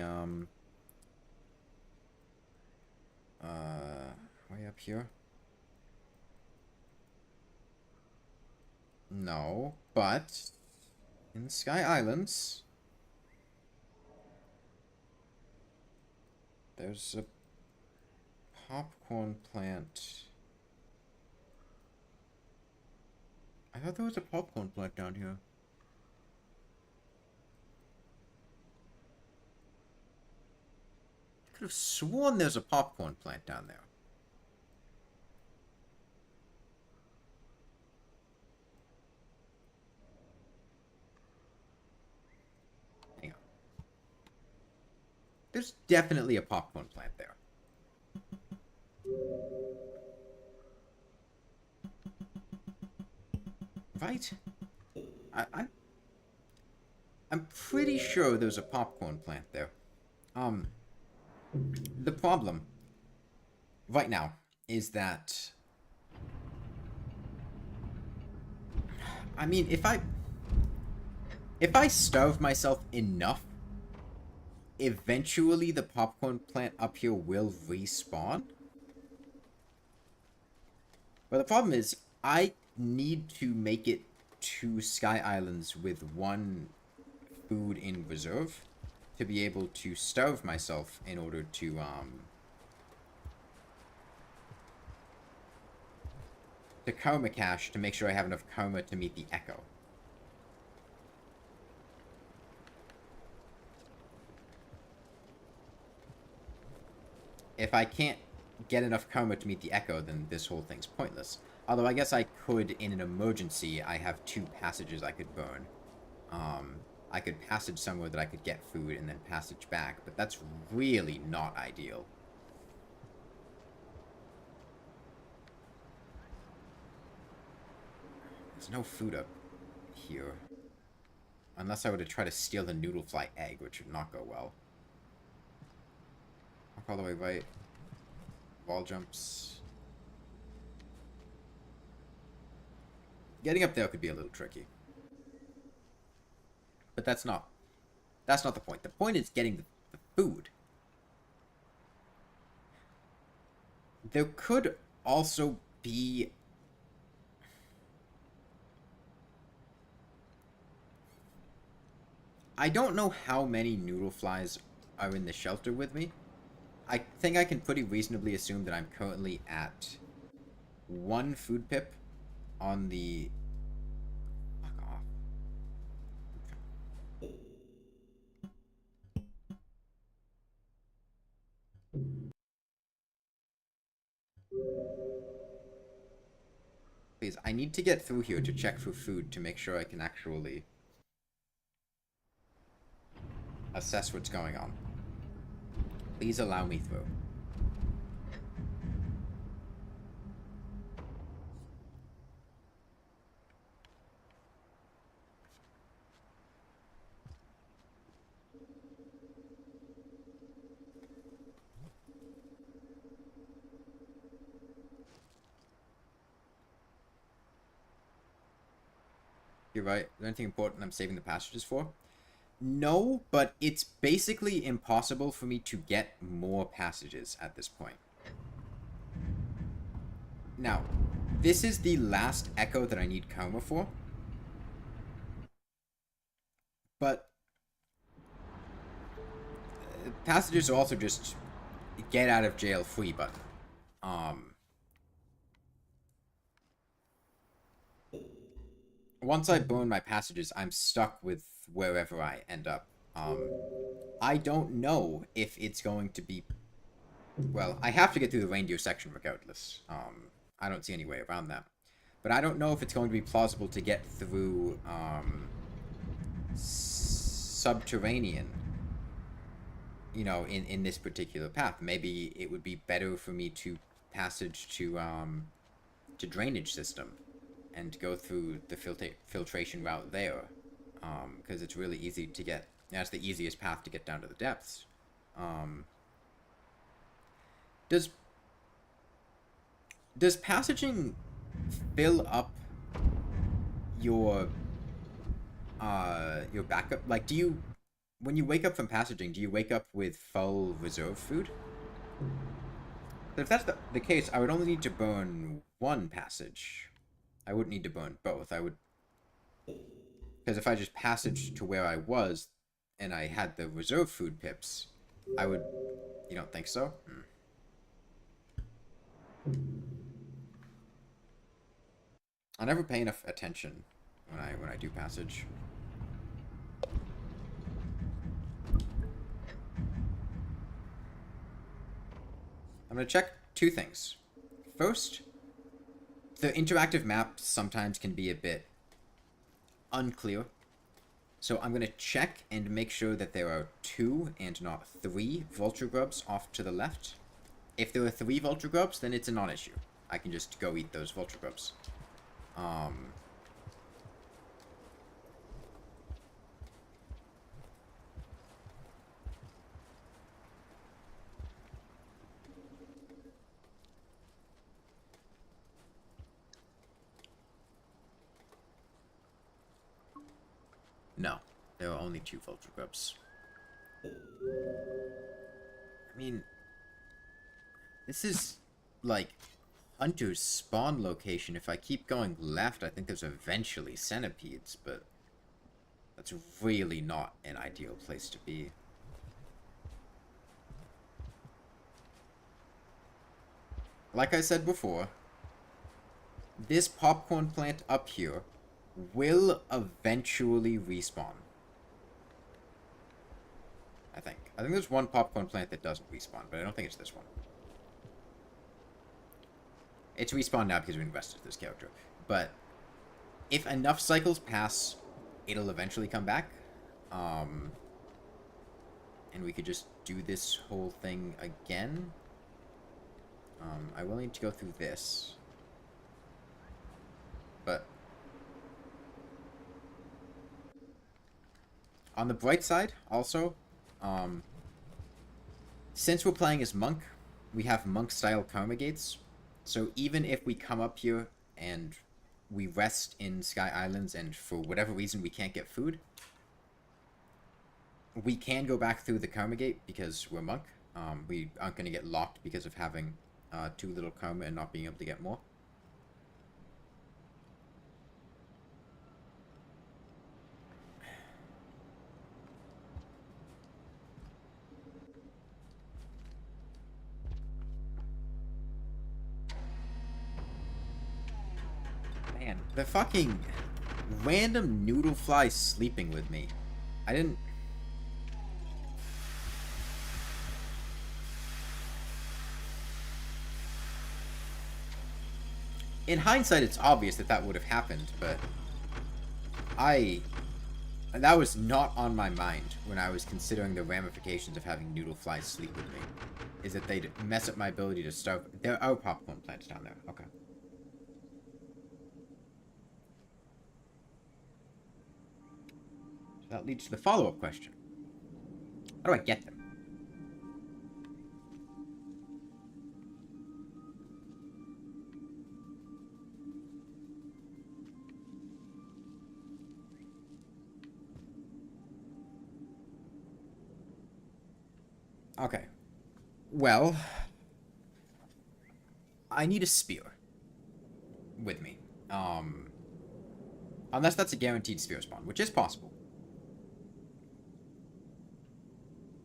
way up here? No, but in Sky Islands there's a popcorn plant. I thought there was a popcorn plant down here. I could have sworn there's a popcorn plant down there. Hang on. There's definitely a popcorn plant there. Right? I'm pretty sure there's a popcorn plant there. The problem right now is that, I mean, if I starve myself enough, eventually the popcorn plant up here will respawn. But the problem is, I need to make it to Sky Islands with one food in reserve to be able to starve myself in order to karma cache to make sure I have enough karma to meet the echo. If I can't get enough karma to meet the echo, then this whole thing's pointless. Although I guess I could, in an emergency, I have 2 passages I could burn. I could passage somewhere that I could get food and then passage back, but that's really not ideal. There's no food up here. Unless I were to try to steal the noodlefly egg, which would not go well. Walk all the way right. Wall jumps. Getting up there could be a little tricky. But that's not the point. The point is getting the food. There could also be... I don't know how many noodleflies are in the shelter with me. I think I can pretty reasonably assume that I'm currently at 1 food pip on the... Fuck off. Please, I need to get through here to check for food to make sure I can actually assess what's going on. Please allow me through. You're right. Is there anything important I'm saving the passages for? No, but it's basically impossible for me to get more passages at this point. Now, this is the last echo that I need karma for. But passages are also just get out of jail free button. Once I burn my passages, I'm stuck with wherever I end up. I don't know if it's going to be... Well, I have to get through the reindeer section regardless. I don't see any way around that. But I don't know if it's going to be plausible to get through, subterranean, you know, in this particular path. Maybe it would be better for me to passage to drainage system and go through the filtration route there, because it's really easy to get. That's the easiest path to get down to the depths. Does passaging fill up your backup? Like, do you, when you wake up from passaging, do you wake up with full reserve food? But if that's the case, I would only need to burn one passage. I wouldn't need to burn both. I would, because if I just passaged to where I was and I had the reserve food pips, I would. You don't think so? I never pay enough attention when I do passage. I'm gonna check two things. First, the interactive map sometimes can be a bit unclear. So I'm gonna check and make sure that there are 2 and not 3 vulture grubs off to the left. If there are 3 vulture grubs, then it's a non-issue. I can just go eat those vulture grubs. No, there are only 2 vulture grubs. I mean, this is like Hunter's spawn location. If I keep going left, I think there's eventually centipedes, but that's really not an ideal place to be. Like I said before, this popcorn plant up here will eventually respawn. I think there's one popcorn plant that doesn't respawn, but I don't think it's this one. It's respawned now because we invested in this character. But if enough cycles pass, it'll eventually come back. And we could just do this whole thing again. I will need to go through this. But on the bright side, also, since we're playing as Monk, we have Monk-style Karma Gates. So even if we come up here and we rest in Sky Islands and for whatever reason we can't get food, we can go back through the Karma Gate because we're Monk. We aren't going to get locked because of having too little Karma and not being able to get more. Man, the fucking random noodle fly sleeping with me. I didn't... In hindsight, it's obvious that that would have happened, but that was not on my mind when I was considering the ramifications of having noodle flies sleep with me. Is that they'd mess up my ability to starve. There are popcorn plants down there. Okay. So that leads to the follow-up question. How do I get them? Okay. Well, I need a spear with me. Unless that's a guaranteed spear spawn, which is possible.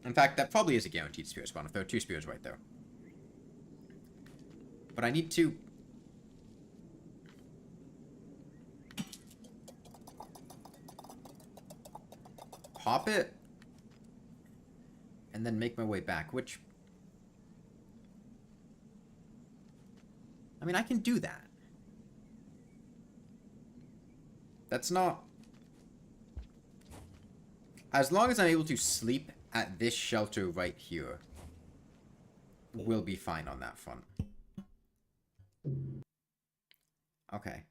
In fact, that probably is a guaranteed spear spawn if there are 2 spears right there. But I need to... pop it and then make my way back, which... I mean, I can do that. That's not... As long as I'm able to sleep at this shelter right here, we'll be fine on that front. Okay.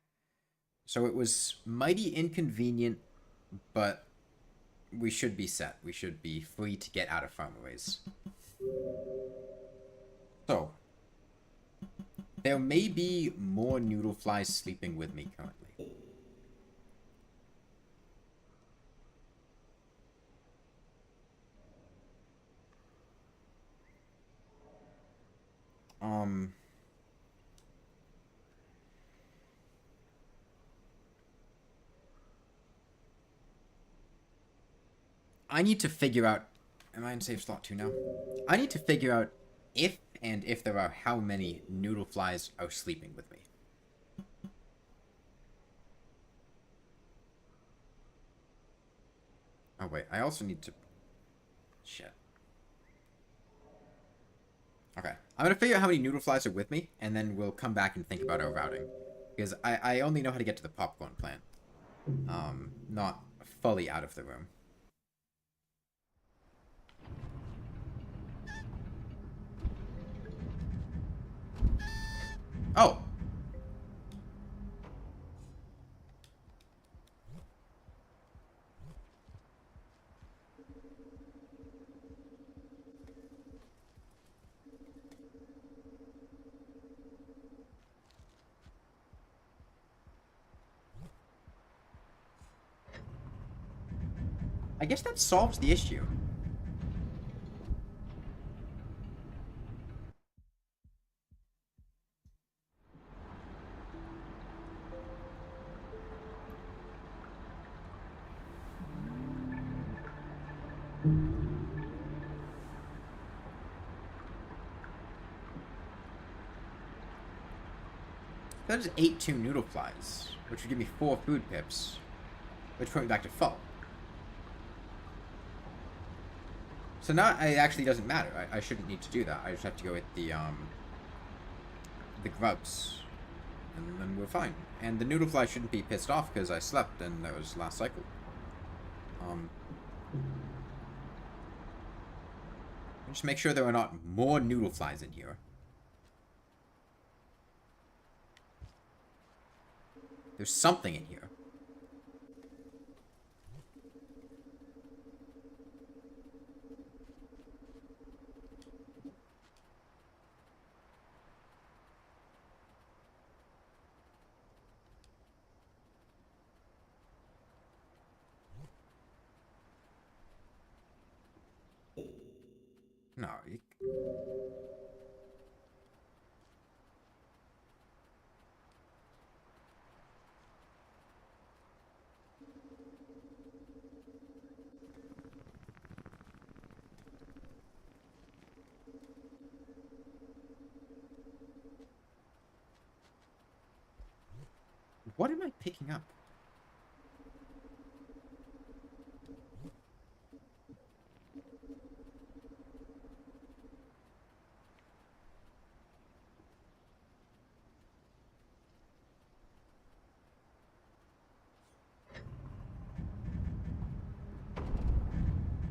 So it was mighty inconvenient, but we should be set. We should be free to get out of Farmways. So, there may be more noodle flies sleeping with me currently. I need to figure out... Am I in safe slot 2 now? I need to figure out if, and if there are, how many noodle flies are sleeping with me. Oh, wait. I also need to... Shit. Okay. I'm gonna figure out how many noodle flies are with me, and then we'll come back and think about our routing. Because I only know how to get to the popcorn plant. Not fully out of the room. Oh! I guess that solves the issue. That is 8 noodle flies, which would give me 4 food pips, which put me back to full. So now it actually doesn't matter. I shouldn't need to do that. I just have to go with the grubs, and then we're fine. And the noodle fly shouldn't be pissed off because I slept and that was last cycle. Just make sure there are not more noodle flies in here. There's something in here. No, you... What am I picking up?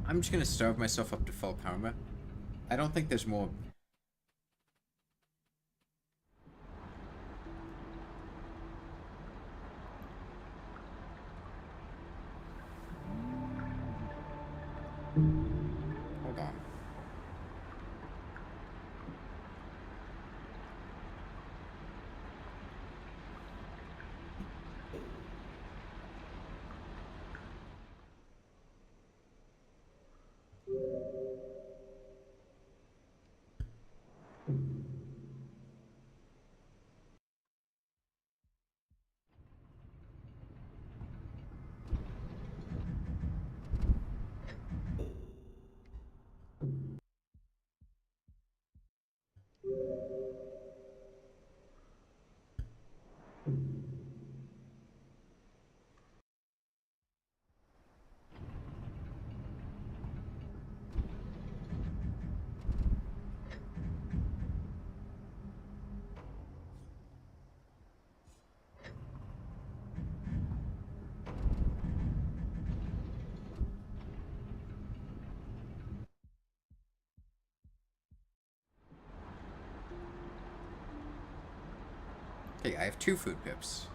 I'm just gonna starve myself up to full karma. I don't think there's more... Hold on. Okay, I have 2 food pips.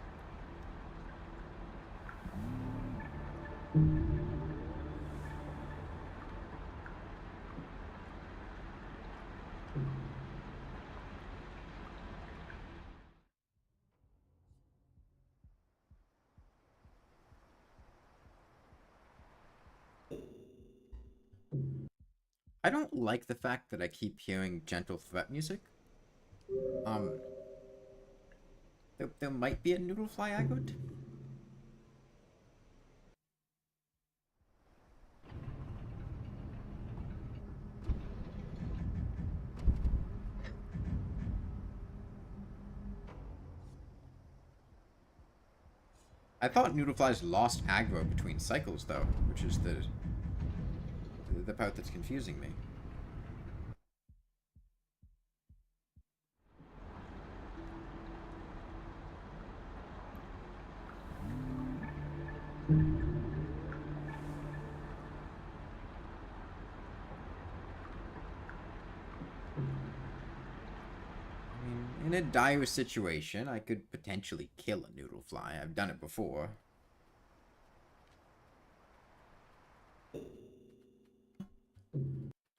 I don't like the fact that I keep hearing gentle threat music. Um, there might be a noodle fly aggroed. I thought noodle flies lost aggro between cycles, though, which is the part that's confusing me. I mean, in a dire situation, I could potentially kill a noodle fly. I've done it before.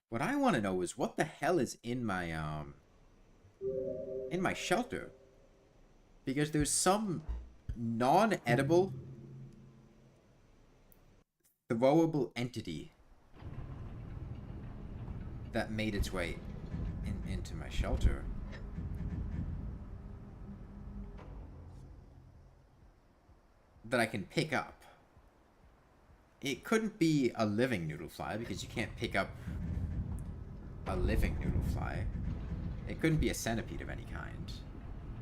What I want to know is what the hell is in my shelter, because there's some non-edible throwable entity that made its way into my shelter. That I can pick up. It couldn't be a living noodle fly because you can't pick up a living noodle fly. It couldn't be a centipede of any kind.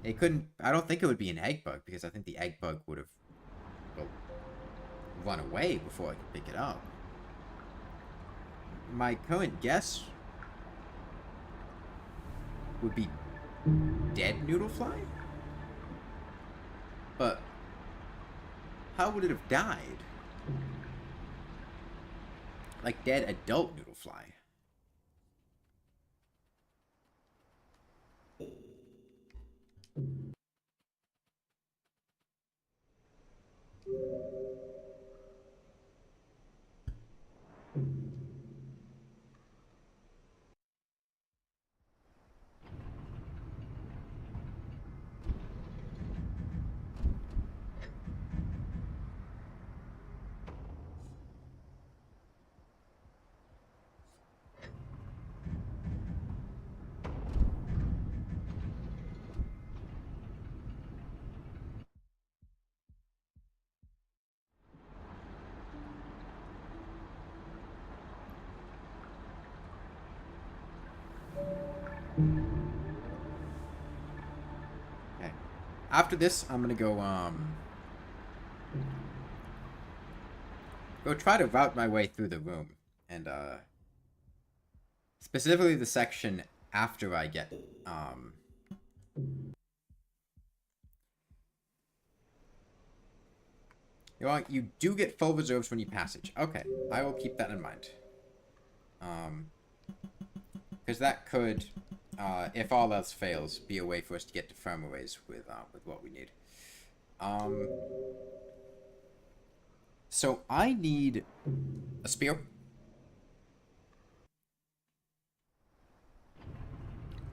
It couldn't. I don't think it would be an egg bug because I think the egg bug would have, well, run away before I could pick it up. My current guess would be dead noodle fly? But how would it have died? Like dead adult noodle fly. Okay. After this, I'm gonna go try to route my way through the room. And, specifically the section after I get, you do get full reserves when you passage. Okay, I will keep that in mind. Because that could, if all else fails, be a way for us to get to Firmaways with what we need. So I need a spear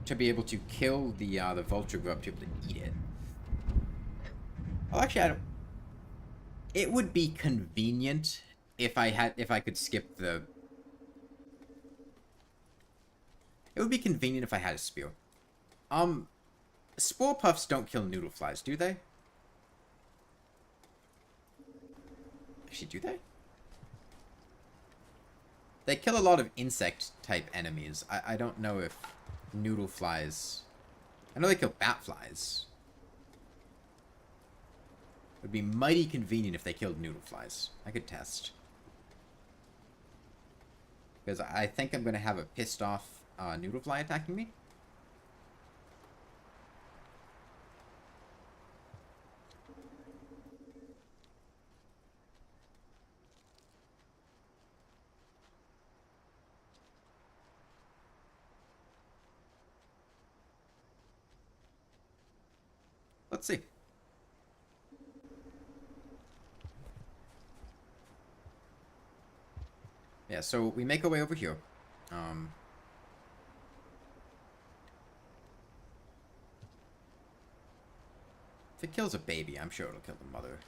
to be able to kill the vulture grub to be able to eat it. Oh, actually, I don't. It would be convenient if I could skip the. It would be convenient if I had a spear. Spore puffs don't kill noodle flies, do they? Actually, do they? They kill a lot of insect-type enemies. I don't know if noodle flies... I know they kill bat flies. It would be mighty convenient if they killed noodle flies. I could test. Because I think I'm going to have a pissed-off noodle fly attacking me. Let's see. Yeah, so we make our way over here. If it kills a baby, I'm sure it'll kill the mother.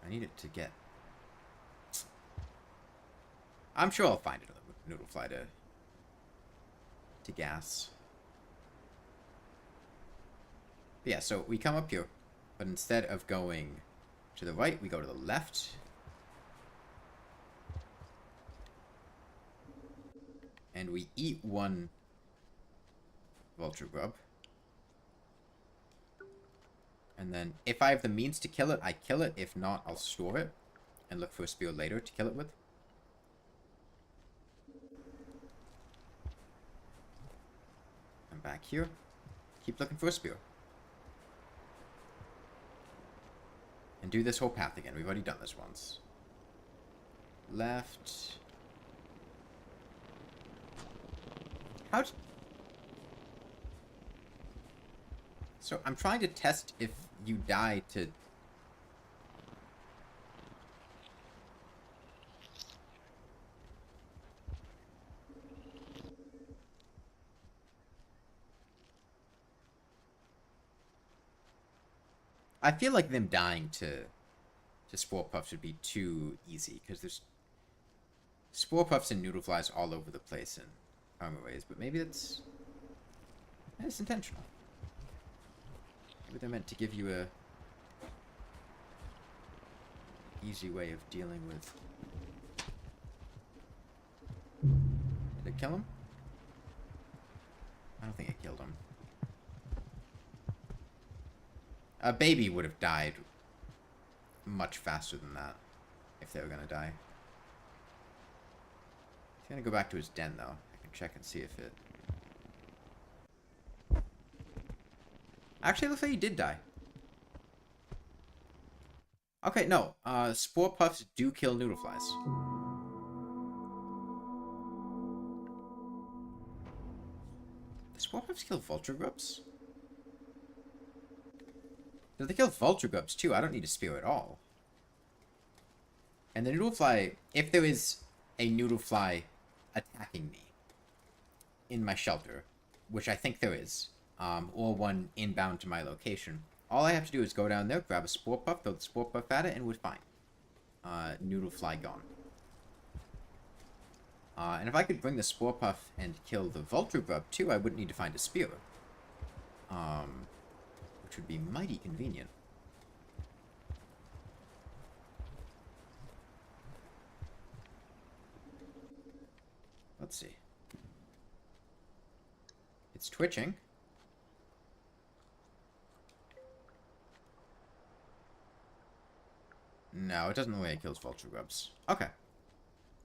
I need it to get... I'm sure I'll find another noodle fly to gas. But yeah, so we come up here, but instead of going to the right, we go to the left. And we eat one vulture grub. And then, if I have the means to kill it, I kill it. If not, I'll store it and look for a spear later to kill it with. I'm back here. Keep looking for a spear. And do this whole path again. We've already done this once. Left. How'd... So, I'm trying to test if you die to... I feel like them dying to spore puffs would be too easy, because there's spore puffs and noodle flies all over the place in common ways, but maybe it's intentional. Maybe they're meant to give you a easy way of dealing with... Did it kill him? I don't think it killed him. A baby would have died much faster than that if they were gonna die. He's gonna go back to his den, though. I can check and see if it... Actually, it looks like he did die. Okay, no. Spore puffs do kill noodle flies. Do spore puffs kill vulture grubs? Do they kill vulture grubs too? I don't need a spear at all. And the noodle fly, if there is a noodle fly attacking me in my shelter, which I think there is, or one inbound to my location, all I have to do is go down there, grab a spore puff, throw the spore puff at it, and we're fine. Noodle fly gone. And if I could bring the spore puff and kill the vulture grub too, I wouldn't need to find a spear. Which would be mighty convenient. Let's see. It's twitching. No, it doesn't look like it kills vulture grubs. Okay.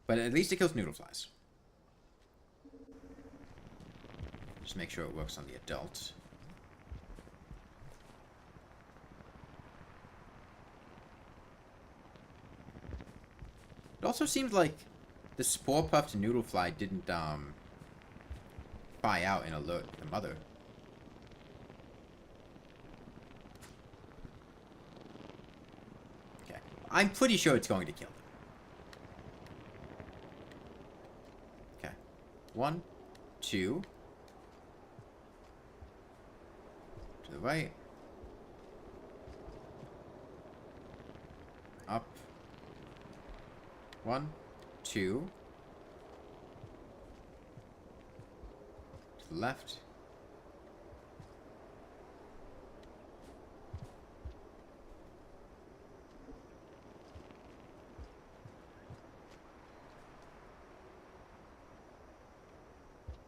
But at least it kills noodle flies. Just make sure it works on the adult. It also seems like the spore puffed noodle fly didn't fly out and alert the mother. Okay. I'm pretty sure it's going to kill them. Okay. 1, 2. To the right. Up. 1, 2. To the left.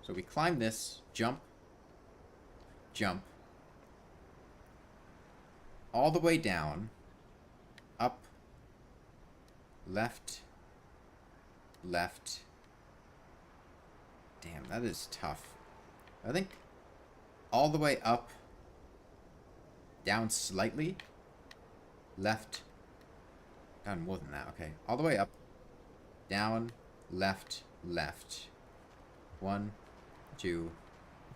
So we climb this, jump, jump, all the way down, up, left, left. Damn, that is tough. I think all the way up, down slightly, left, down more than that, okay. All the way up, down, left, left. 1, 2,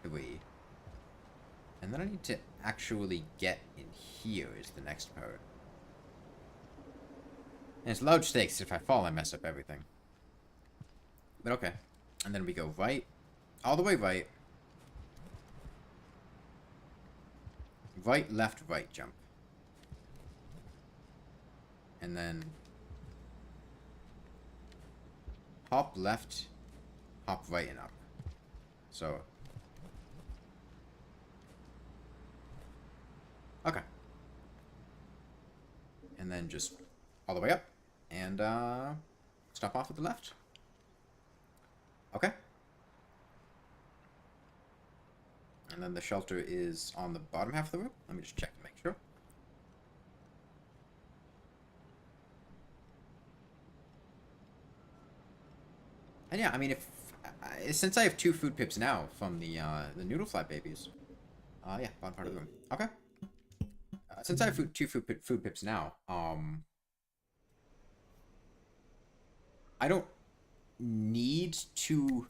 3. And then I need to actually get in here is the next part. And it's large stakes. If I fall, I mess up everything. But okay. And then we go right. All the way right. Right, left, right jump. And then hop left, hop right and up. So. Okay. And then just all the way up. And stop off at the left. Okay. And then the shelter is on the bottom half of the room. Let me just check to make sure. And yeah, I mean, if since I have 2 food pips now from the noodle flat babies. Yeah, bottom part of the room. Okay. Since I have 2 food pips now, I don't need to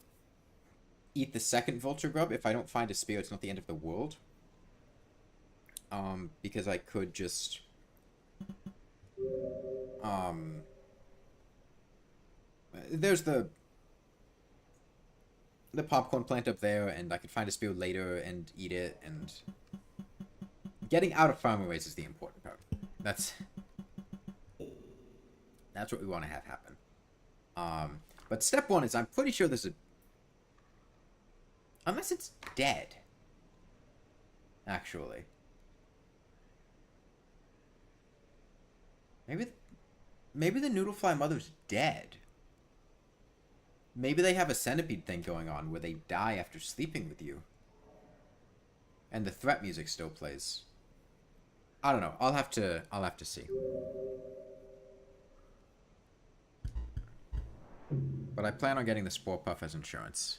eat the second vulture grub. If I don't find a spear, it's not the end of the world. Because I could just there's the popcorn plant up there, and I could find a spear later and eat it, and getting out of farming ways is the important part. That's what we want to have happen. But step 1 is I'm pretty sure there's a... Unless it's dead. Actually. Maybe the noodlefly mother's dead. Maybe they have a centipede thing going on where they die after sleeping with you. And the threat music still plays. I don't know. I'll have to see. But I plan on getting the Spore Puff as insurance.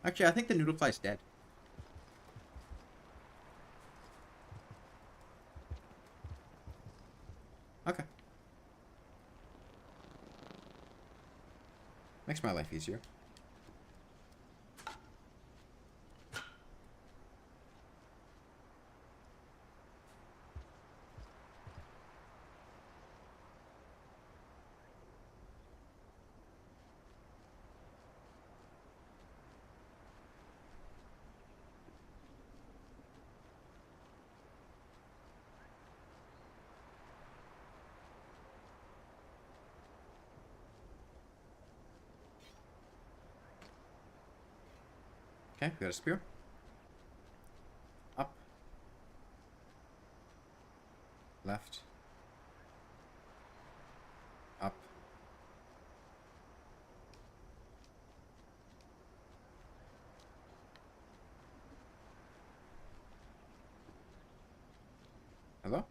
Actually, I think the noodlefly's dead. Okay. Makes my life easier. Okay, we got a spear. Up. Left. Up. Hello?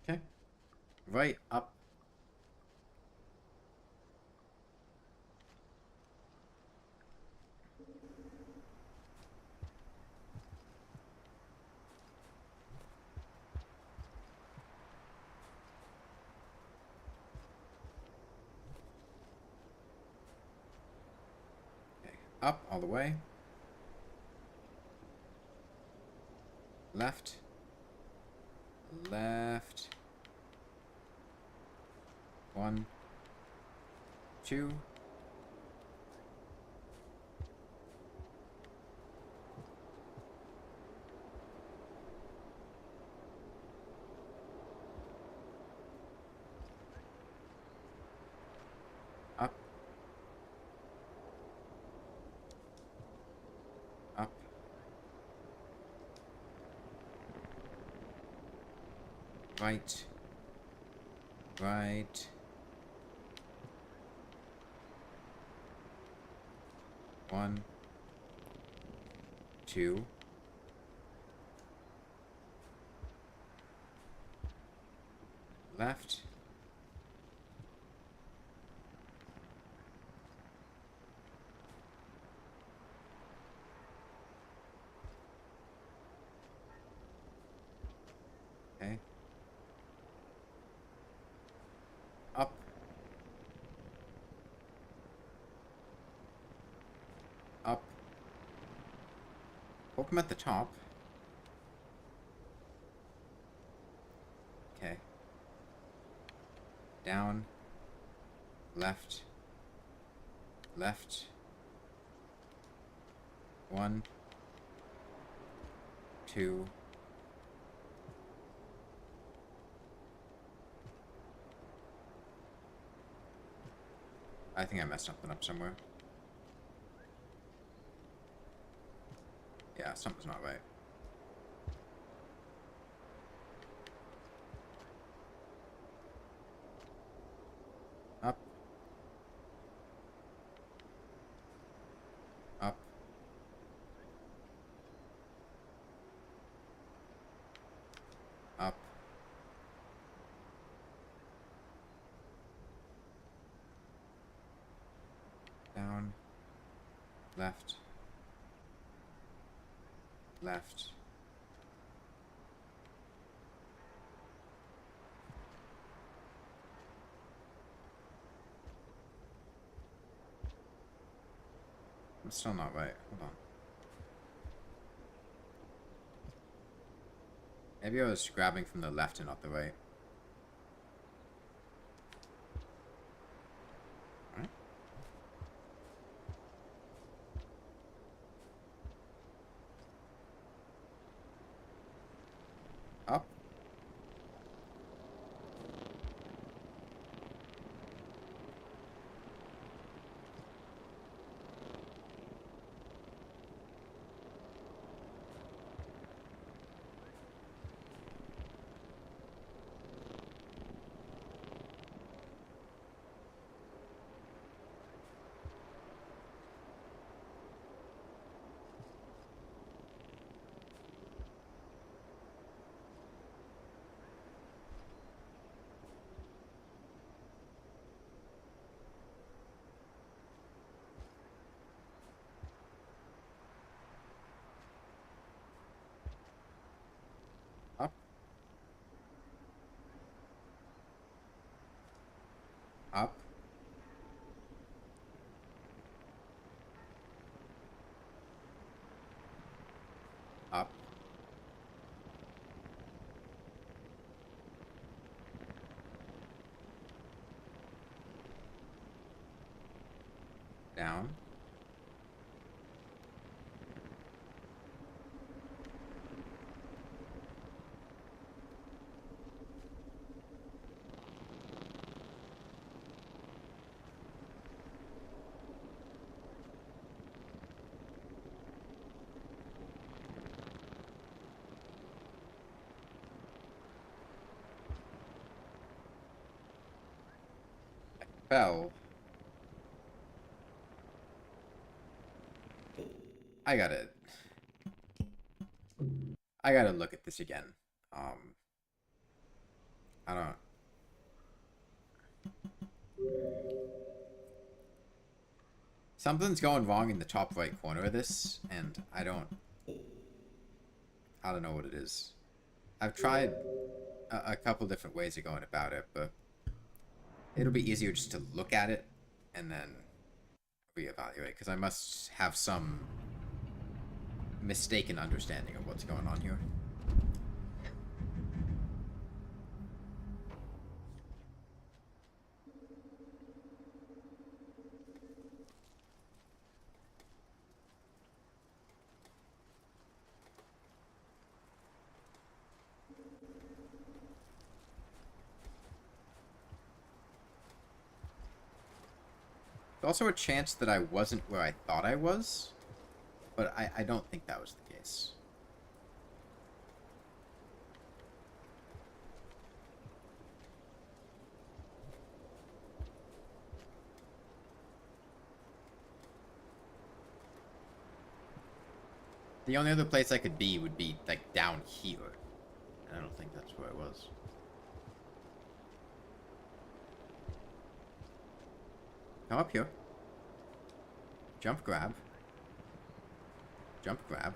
Okay. Right, up. Up all the way. Left. Left. 1, 2. Up. Up. Right. Right. 1, 2. Left. Okay. Up. Up. Hope I'm at the top. Okay. Down. Left. Left. 1, 2. I think I messed something up somewhere. Yeah, something's not right. Up. Up. Up. Down. Left. Left. I'm still not right. Hold on. Maybe I was grabbing from the left and not the right. Alright. Up. Up. Up. Up. Down. Fell. I gotta look at this again. I don't. Something's going wrong in the top right corner of this, and I don't know what it is. I've tried a couple different ways of going about it, but it'll be easier just to look at it and then reevaluate, because I must have some mistaken understanding of what's going on here. There's also a chance that I wasn't where I thought I was, but I don't think that was the case. The only other place I could be would be, like, down here. And I don't think that's where I was. Come up here. Jump, grab. Jump, grab.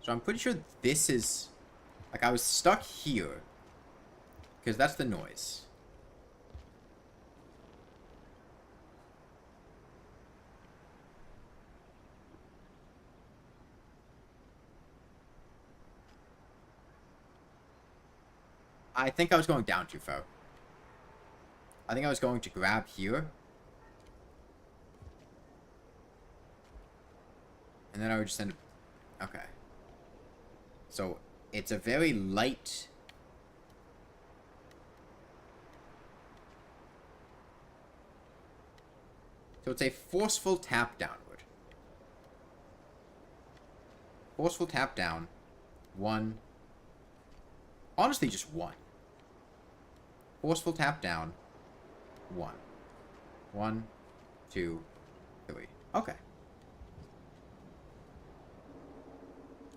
So I'm pretty sure this is... Like, I was stuck here. Because that's the noise. I think I was going down too far. I think I was going to grab here. And then I would just end up... Okay. So, it's a very light... So it's a forceful tap downward. Forceful tap down. 1. Honestly, just 1. Forceful tap down. 1. 1, 2, 3. Okay.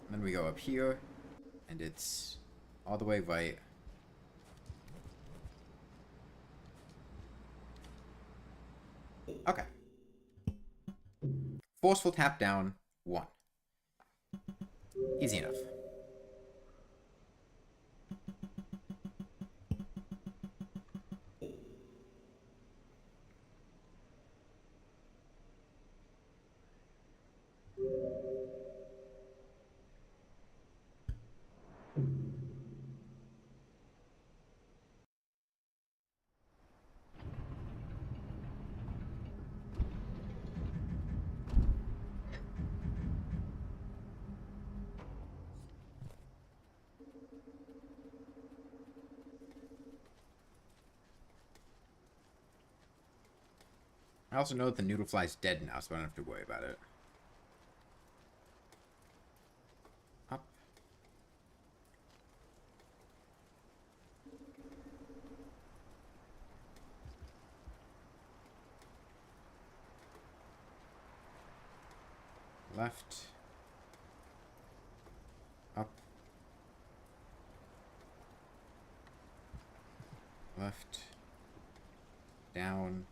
And then we go up here. And it's all the way right. Okay. Forceful tap down. 1. Easy enough. I also know that the noodle fly's dead now, so I don't have to worry about it. Up. Left. Up. Left. Down.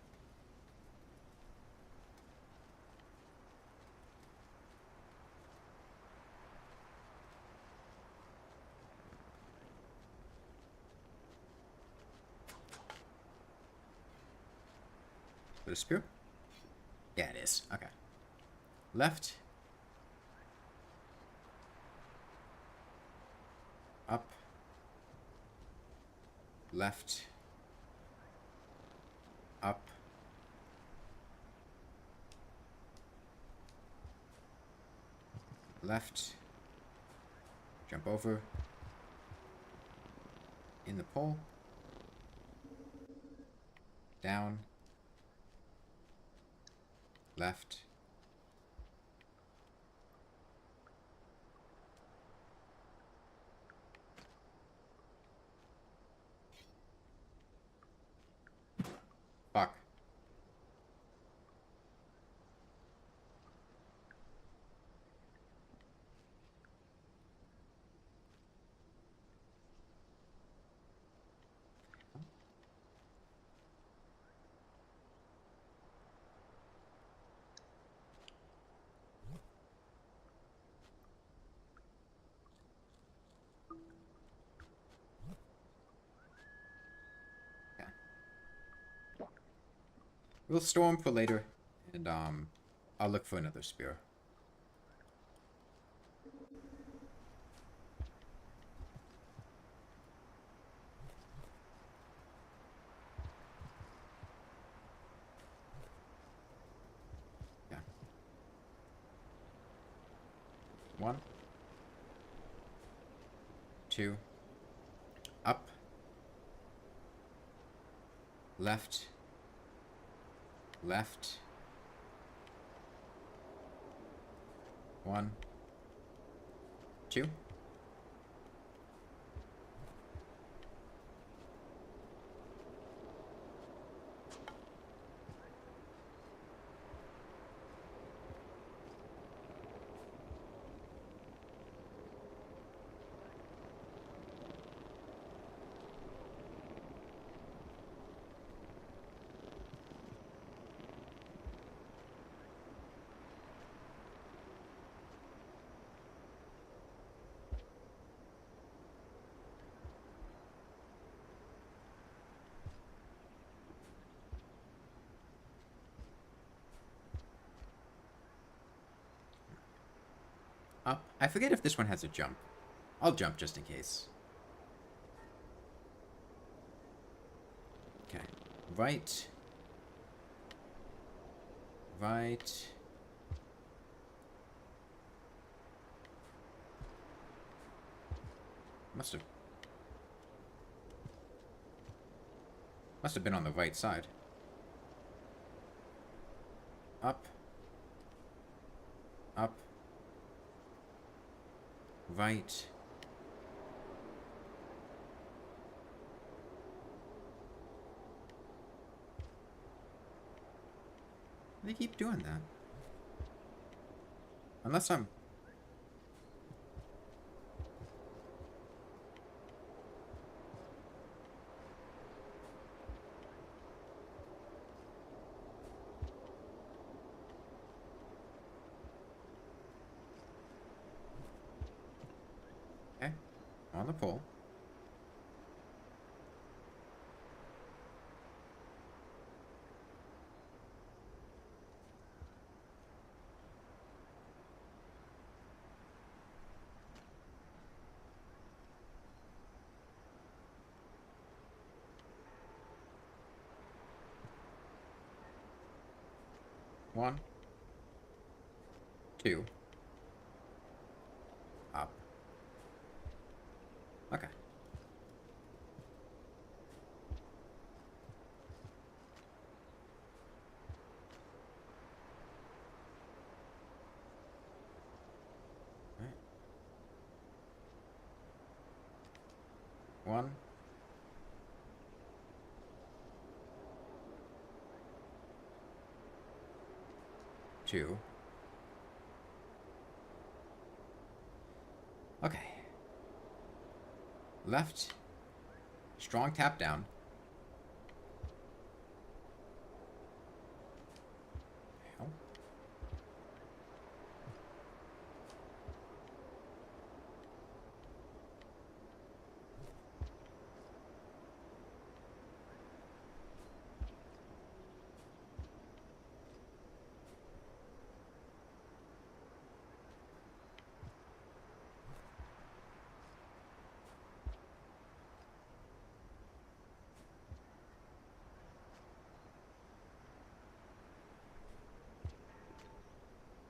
Is it a spear? Yeah, it is. Okay. Left. Up. Left. Up. Left. Jump over. In the pole. Down. Left. Fuck. We'll store them for later, and I'll look for another spear. Yeah. 1, 2, up, left, left, 1, 2. Up. I forget if this one has a jump. I'll jump just in case. Okay. Right. Right. Must have been on the right side. Up. Up. Right. They keep doing that. Unless I'm... Okay. On the pole. One. 2. Up. Okay. Alright. 1. 2. Okay. Left. Strong tap down. Hell.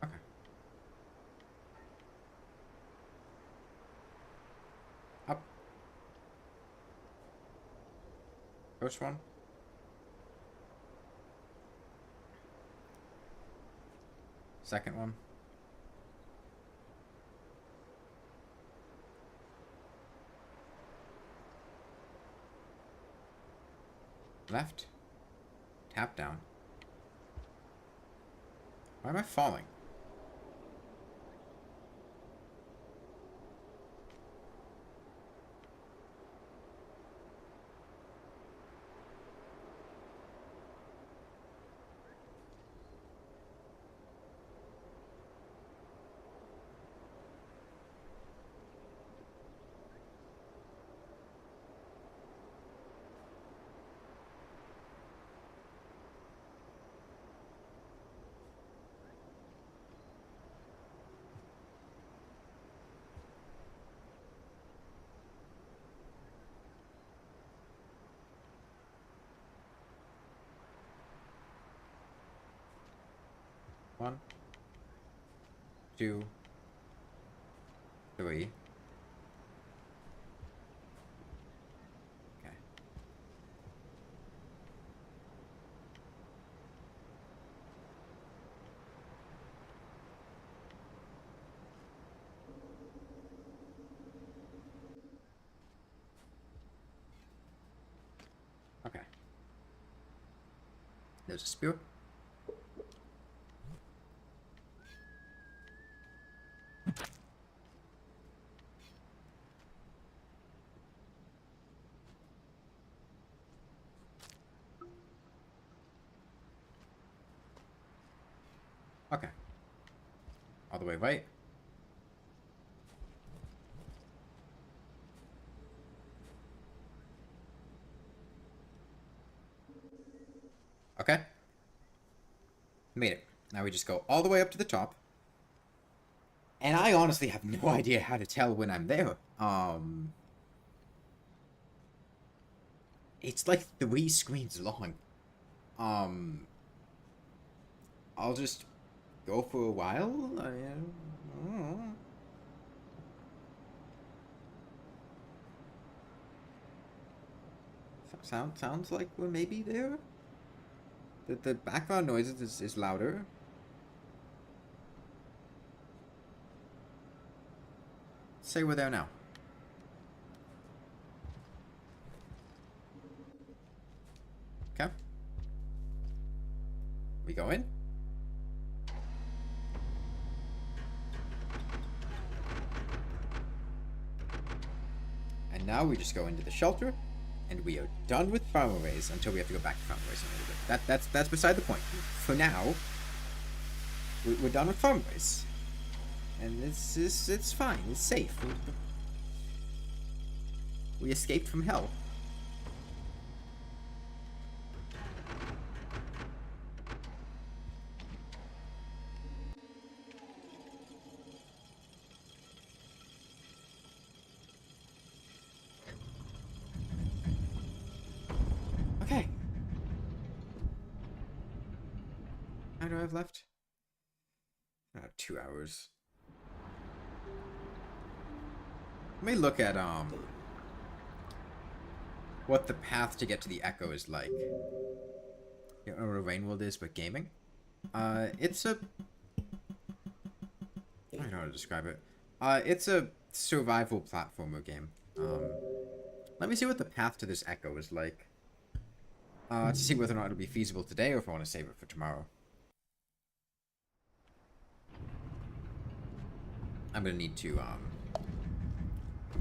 Okay. Up. First one. Second one. Left. Tap down. Why am I falling? 1, 2, 3. Okay. Okay. There's a spear. Okay. All the way right. Okay. Made it. Now we just go all the way up to the top. And I honestly have no idea how to tell when I'm there. It's like 3 screens long. I'll just go for a while. I don't know. Sounds like we're maybe there. The background noises is louder. Say we're there now. Okay. We go in. And now we just go into the shelter, and we are done with farm arrays until we have to go back to farm arrays in a little bit. That's beside the point. For now, we're done with farm arrays. And it's fine. It's safe. We escaped from hell. Okay. How do I have left? 2 hours. Let me look at what the path to get to the Echo is like. You know what Rainworld is, but gaming. It's a... I don't know how to describe it. It's a survival platformer game. Let me see what the path to this Echo is like. To see whether or not it'll be feasible today, or if I want to save it for tomorrow. I'm gonna need to,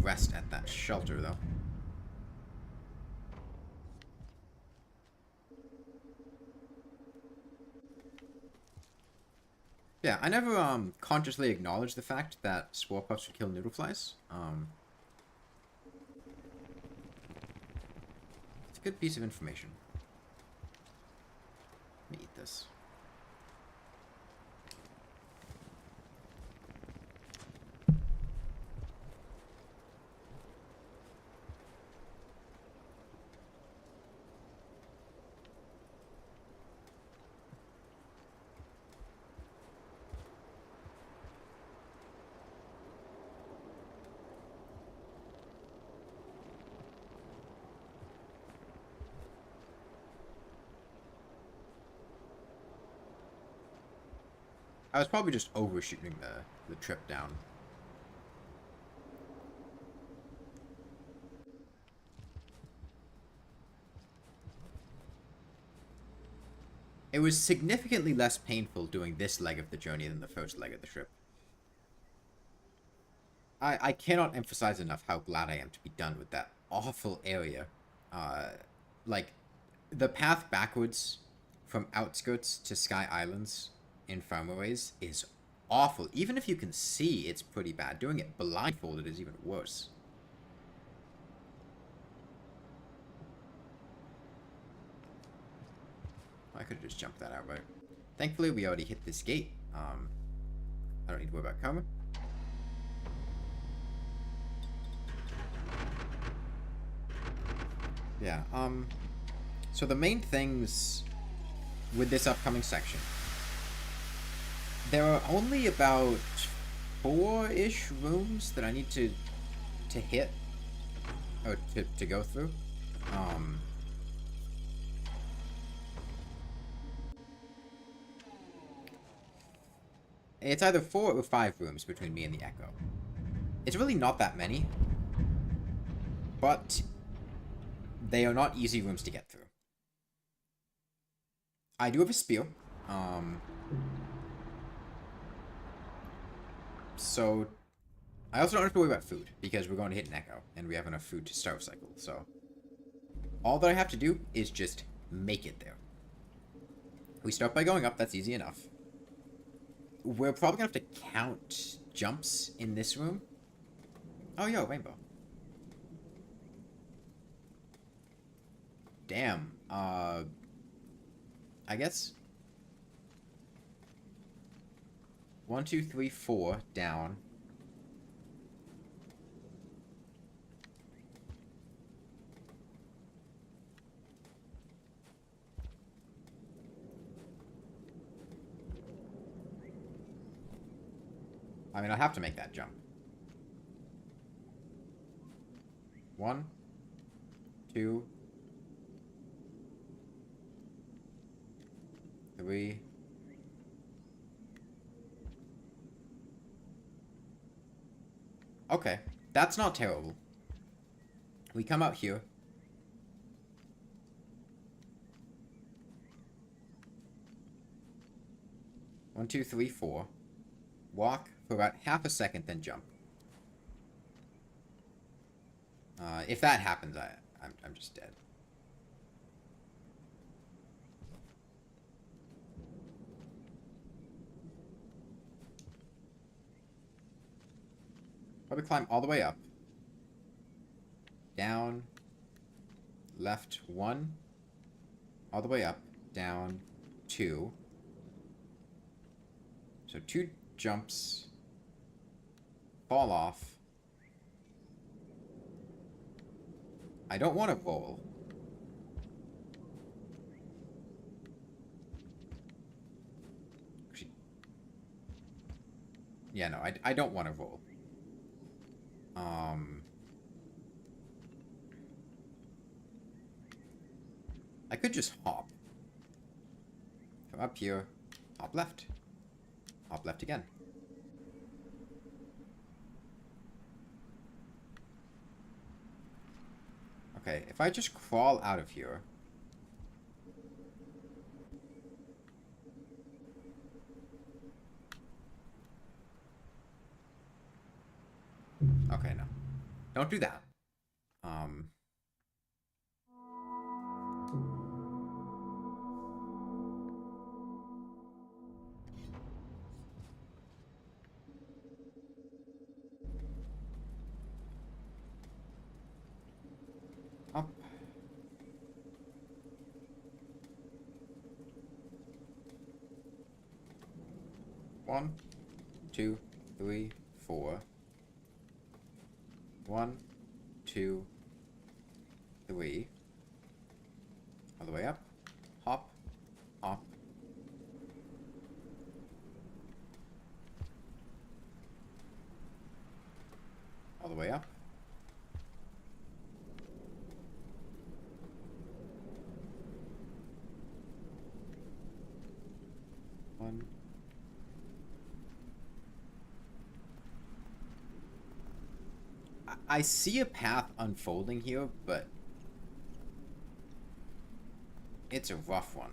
rest at that shelter, though. Yeah, I never, consciously acknowledged the fact that spore puffs would kill noodle flies. It's a good piece of information. Let me eat this. I was probably just overshooting the trip down. It was significantly less painful doing this leg of the journey than the first leg of the trip. I cannot emphasize enough how glad I am to be done with that awful area. Like, the path backwards from Outskirts to Sky Islands in Farmaways is awful. Even if you can see, it's pretty bad. Doing it blindfolded is even worse. I could have just jumped that out, right? Thankfully, we already hit this gate. I don't need to worry about karma. Yeah, so the main things with this upcoming section There are only about 4-ish rooms that I need to hit, or to go through. It's either 4 or 5 rooms between me and the Echo. It's really not that many, but they are not easy rooms to get through. I do have a spear. So I also don't have to worry about food, because we're going to hit an Echo, and we have enough food to start a cycle, so all that I have to do is just make it there. We start by going up, that's easy enough. We're probably gonna have to count jumps in this room. Oh, yo, rainbow. Damn, I guess 1, 2, 3, 4 down. I mean, I'll have to make that jump. 1, 2, 3. Okay, that's not terrible. We come out here. One, two, three, 4. Walk for about half a second, then jump. If that happens, I'm just dead. Probably climb all the way up. Down. Left 1. All the way up. Down 2. So 2 jumps. Fall off. I don't want to roll. Yeah, no, I don't want to roll. I could just hop. Come up here. Hop left. Hop left again. Okay, if I just crawl out of here. Okay, no. Don't do that. Up. 1, 2, 3, 4. 1, 2, 3. All the way up. Hop. Hop. All the way up. One. I see a path unfolding here, but it's a rough one.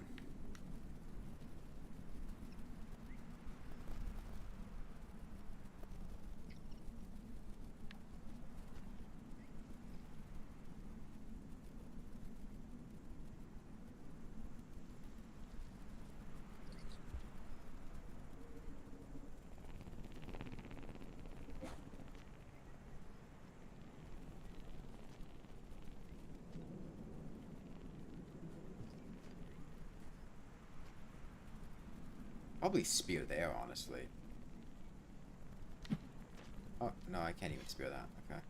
Probably spear there, honestly. Oh, no, I can't even spear that. Okay.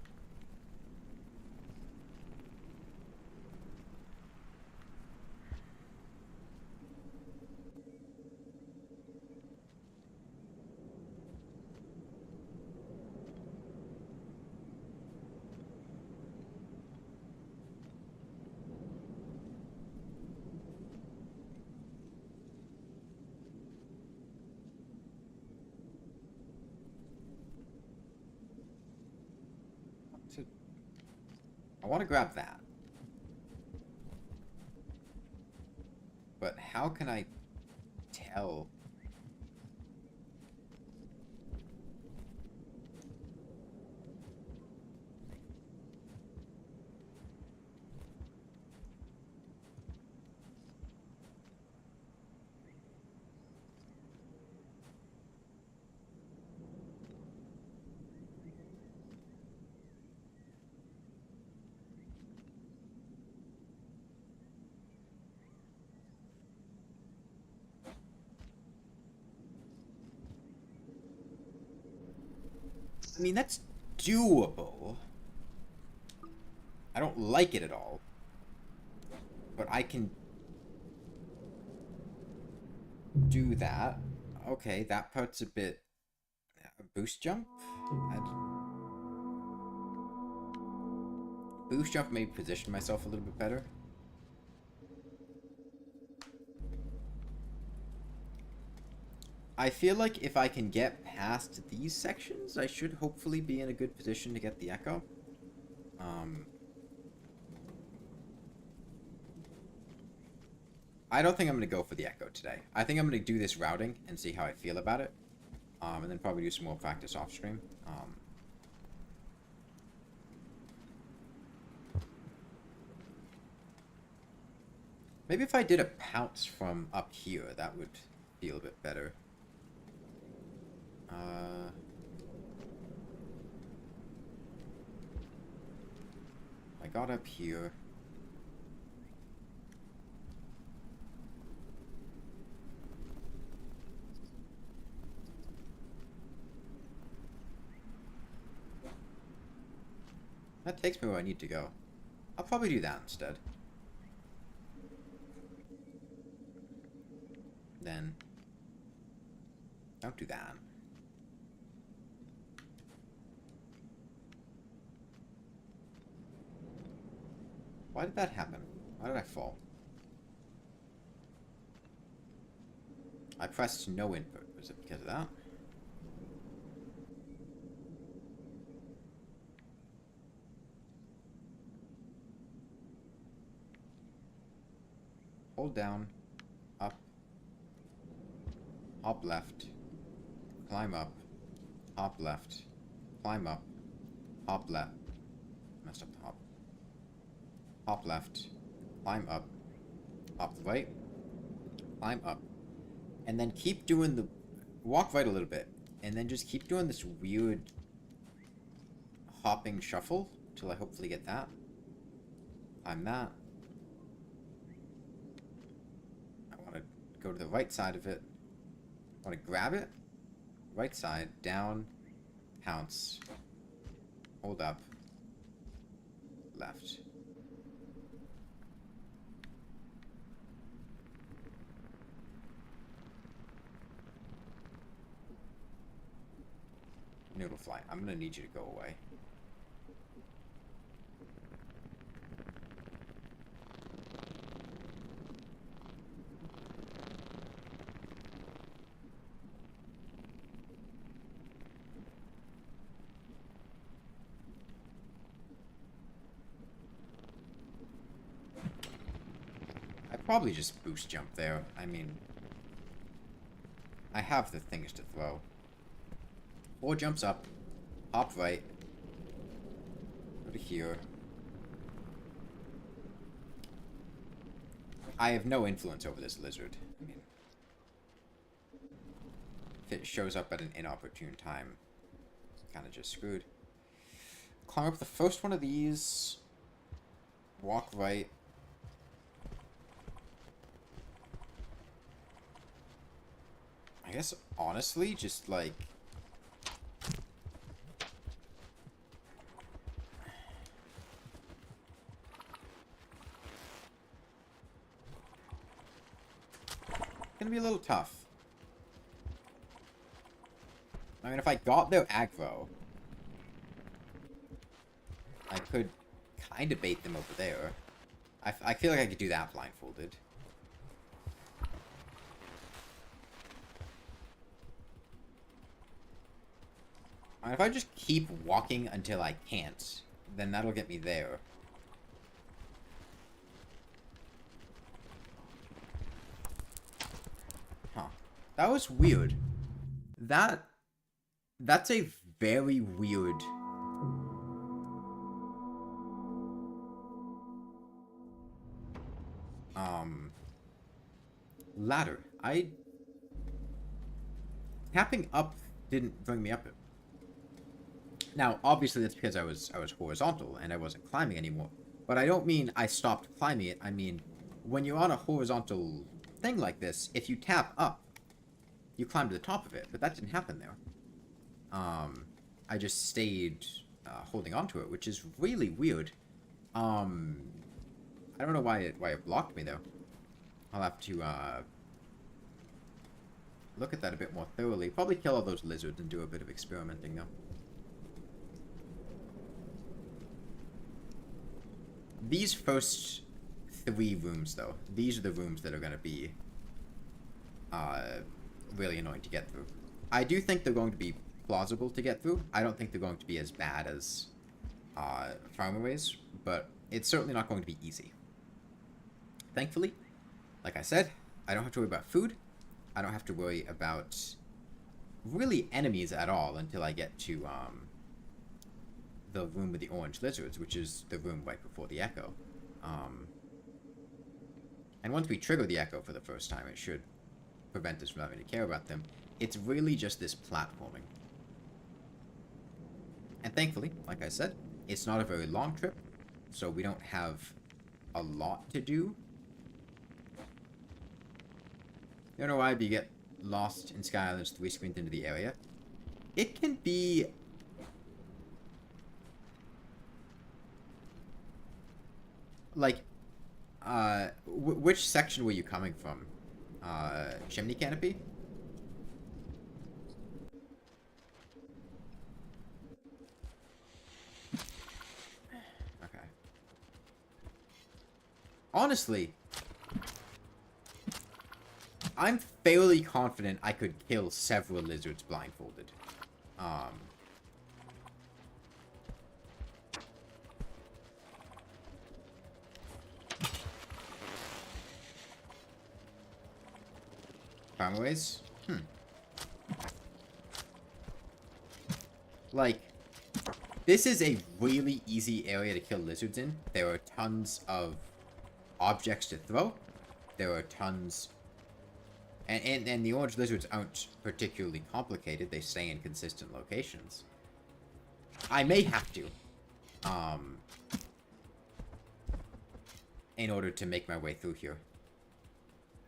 I want to grab that. But how can I tell? I mean, that's doable. I don't like it at all. But I can do that. Okay, that part's a bit... A boost jump? Boost jump maybe position myself a little bit better. I feel like if I can get past these sections, I should hopefully be in a good position to get the echo. I don't think I'm going to go for the echo today. I think I'm going to do this routing and see how I feel about it. And then probably do some more practice off stream. Maybe if I did a pounce from up here, that would feel a bit better. I got up here. That takes me where I need to go. I'll probably do that instead. Then don't do that. Why did that happen? Why did I fall? I pressed no input. Was it because of that? Hold down, up, hop left, climb up, hop left, climb up, hop left. Messed up the hop. Hop left, climb up, hop right, climb up, and then keep doing the walk right a little bit, and then just keep doing this weird hopping shuffle till I hopefully get that. Climb that. I want to go to the right side of it. I want to grab it. Right side, down, pounce, hold up, left. Noodle fly, I'm gonna need you to go away. I'd probably just boost jump there. I mean, I have the things to throw. 4 jumps up, hop right, go to here. I have no influence over this lizard. I mean, if it shows up at an inopportune time, it's kind of just screwed. Climb up the first one of these, walk right. I guess, honestly, just like... gonna be a little tough. I mean, if I got their aggro, I could kind of bait them over there. I feel like I could do that blindfolded. I mean, if I just keep walking until I can't, then that'll get me there. That was weird. That's a very weird... ladder. Tapping up didn't bring me up it. Now, obviously that's because I was horizontal and I wasn't climbing anymore. But I don't mean I stopped climbing it. I mean, when you're on a horizontal thing like this, if you tap up, you climb to the top of it. But that didn't happen there. I just stayed holding onto it, which is really weird. I don't know why it blocked me though. I'll have to look at that a bit more thoroughly. Probably kill all those lizards and do a bit of experimenting though. These first 3 rooms though, these are the rooms that are going to be really annoying to get through. I do think they're going to be plausible to get through. I don't think they're going to be as bad as Farmaways, but it's certainly not going to be easy. Thankfully, like I said, I don't have to worry about food. I don't have to worry about really enemies at all until I get to the room with the orange lizards, which is the room right before the echo. And once we trigger the echo for the first time, it should prevent us from having to care about them. It's really just this platforming. And thankfully, like I said, it's not a very long trip, so we don't have a lot to do. You don't know why, but you get lost in Sky Islands 3 screens into the area. It can be... like, which section were you coming from? Chimney Canopy? Okay. Honestly, I'm fairly confident I could kill several lizards blindfolded. Farmaways? Like, this is a really easy area to kill lizards in. There are tons of objects to throw. There are tons... And the orange lizards aren't particularly complicated. They stay in consistent locations. I may have to. In order to make my way through here.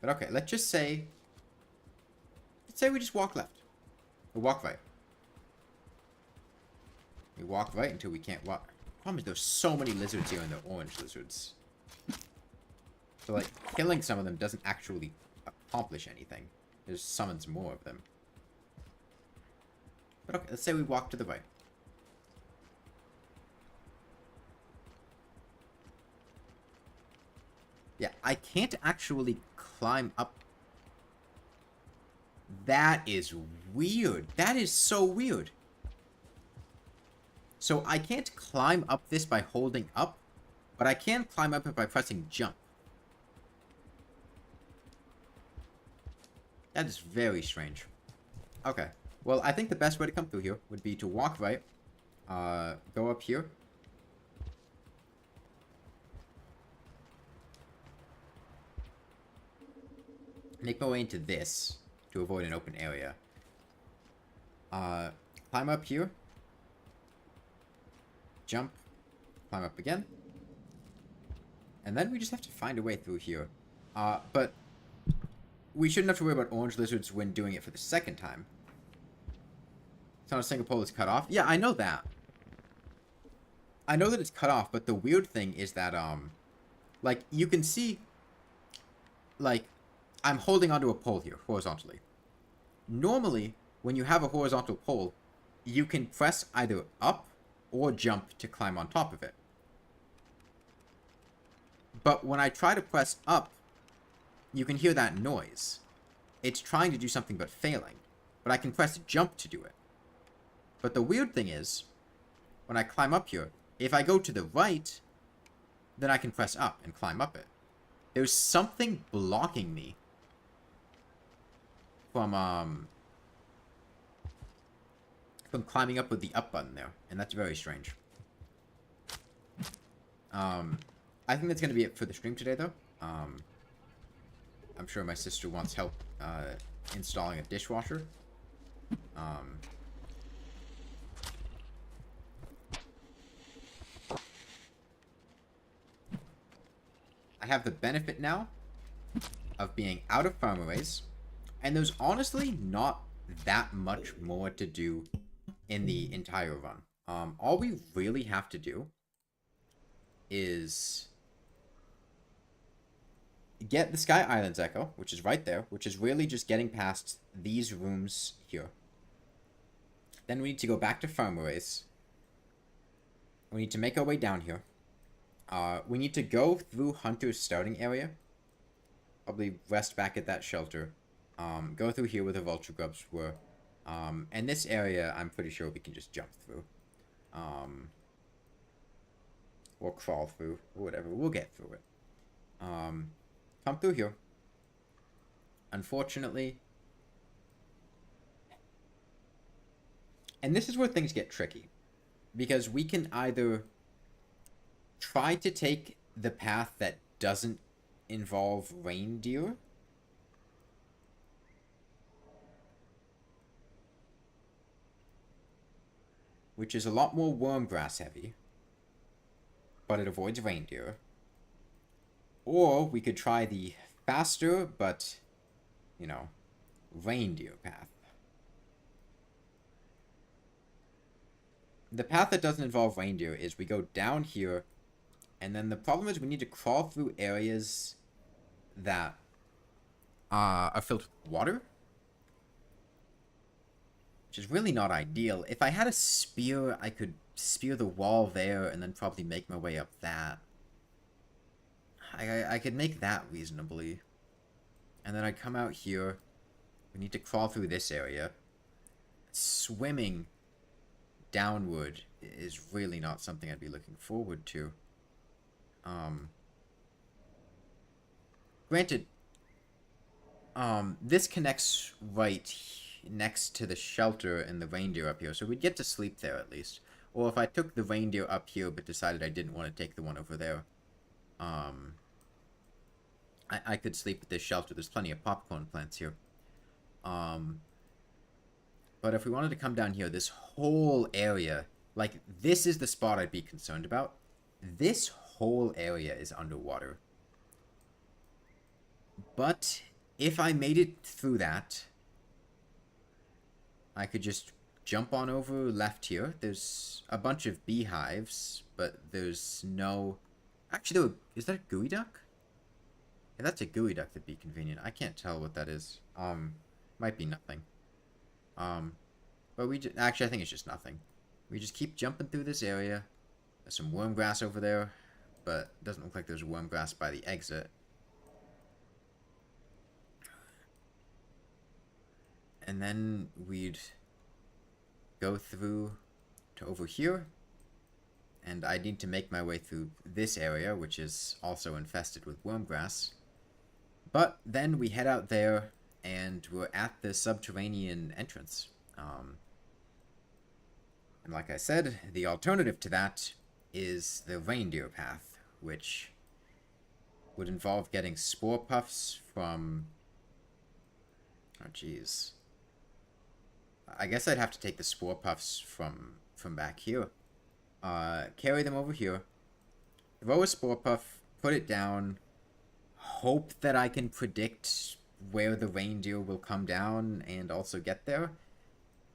But okay, let's just say... Let's say we just walk left. Or walk right. We walk right until we can't walk. The problem is there's so many lizards here and they're orange lizards. So, like, killing some of them doesn't actually accomplish anything. There's summons more of them. But okay, let's say we walk to the right. Yeah, I can't actually climb up. That is weird. That is so weird. So I can't climb up this by holding up, but I can climb up it by pressing jump. That is very strange. Okay. Well, I think the best way to come through here would be to walk right, go up here. Make my way into this to avoid an open area. Climb up here. Jump. Climb up again. And then we just have to find a way through here. But we shouldn't have to worry about orange lizards when doing it for the second time. Tunnel Singapore is cut off. Yeah, I know that. I know that it's cut off, but the weird thing is that, like, you can see, like, I'm holding onto a pole here, horizontally. Normally, when you have a horizontal pole, you can press either up or jump to climb on top of it. But when I try to press up, you can hear that noise. It's trying to do something but failing. But I can press jump to do it. But the weird thing is, when I climb up here, if I go to the right, then I can press up and climb up it. There's something blocking me from climbing up with the up button there, and that's very strange. I think that's gonna be it for the stream today, though. I'm sure my sister wants help installing a dishwasher. I have the benefit now of being out of farm arrays, and there's honestly not that much more to do in the entire run. All we really have to do is get the Sky Islands Echo, which is right there, which is really just getting past these rooms here. Then we need to go back to farm arrays. We need to make our way down here. We need to go through Hunter's starting area. Probably rest back at that shelter. Go through here where the vulture grubs were. And this area, I'm pretty sure we can just jump through. Or crawl through, or whatever. We'll get through it. Come through here. Unfortunately. And this is where things get tricky. Because we can either try to take the path that doesn't involve reindeer. Which is a lot more wormgrass heavy. But it avoids reindeer. Or we could try the faster, but, you know, reindeer path. The path that doesn't involve reindeer is we go down here, and then the problem is we need to crawl through areas that are filled with water. Which is really not ideal. If I had a spear, I could spear the wall there and then probably make my way up that. I could make that reasonably. And then I'd come out here. We need to crawl through this area. Swimming downward is really not something I'd be looking forward to. Granted, this connects right next to the shelter and the reindeer up here, so we'd get to sleep there at least. Or if I took the reindeer up here but decided I didn't want to take the one over there, I could sleep at this shelter. There's plenty of popcorn plants here. But if we wanted to come down here, this whole area, like, this is the spot I'd be concerned about. This whole area is underwater. But if I made it through that, I could just jump on over left here. There's a bunch of beehives, but there's no... Actually, is that a gooey duck? If that's a gooey duck, that'd be convenient. I can't tell what that is. Might be nothing. But we just... Actually, I think it's just nothing. We just keep jumping through this area. There's some worm grass over there, but it doesn't look like there's worm grass by the exit. And then we'd go through to over here. And I need to make my way through this area, which is also infested with worm grass. But then we head out there, and we're at the subterranean entrance. And like I said, the alternative to that is the reindeer path, which would involve getting spore puffs from... Oh, jeez. I guess I'd have to take the spore puffs from back here. Carry them over here. Throw a spore puff, put it down, hope that I can predict where the reindeer will come down and also get there.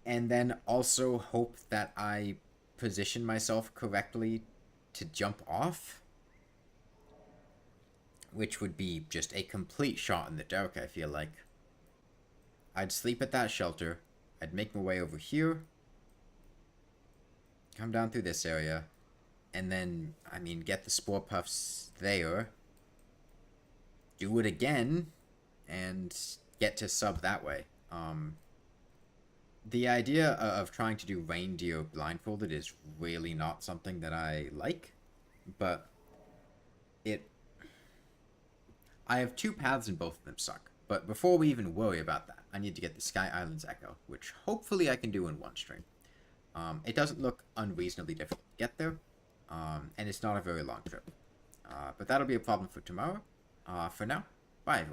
And then also hope that I position myself correctly to jump off. Which would be just a complete shot in the dark, I feel like. I'd sleep at that shelter. I'd make my way over here. Come down through this area. And then, I mean, get the spore puffs there. Do it again. And get to sub that way. The idea of trying to do reindeer blindfolded is really not something that I like. But I have two paths and both of them suck. But before we even worry about that, I need to get the Sky Islands Echo, which hopefully I can do in one stream. It doesn't look unreasonably difficult to get there, and it's not a very long trip. But that'll be a problem for tomorrow. For now, bye everyone.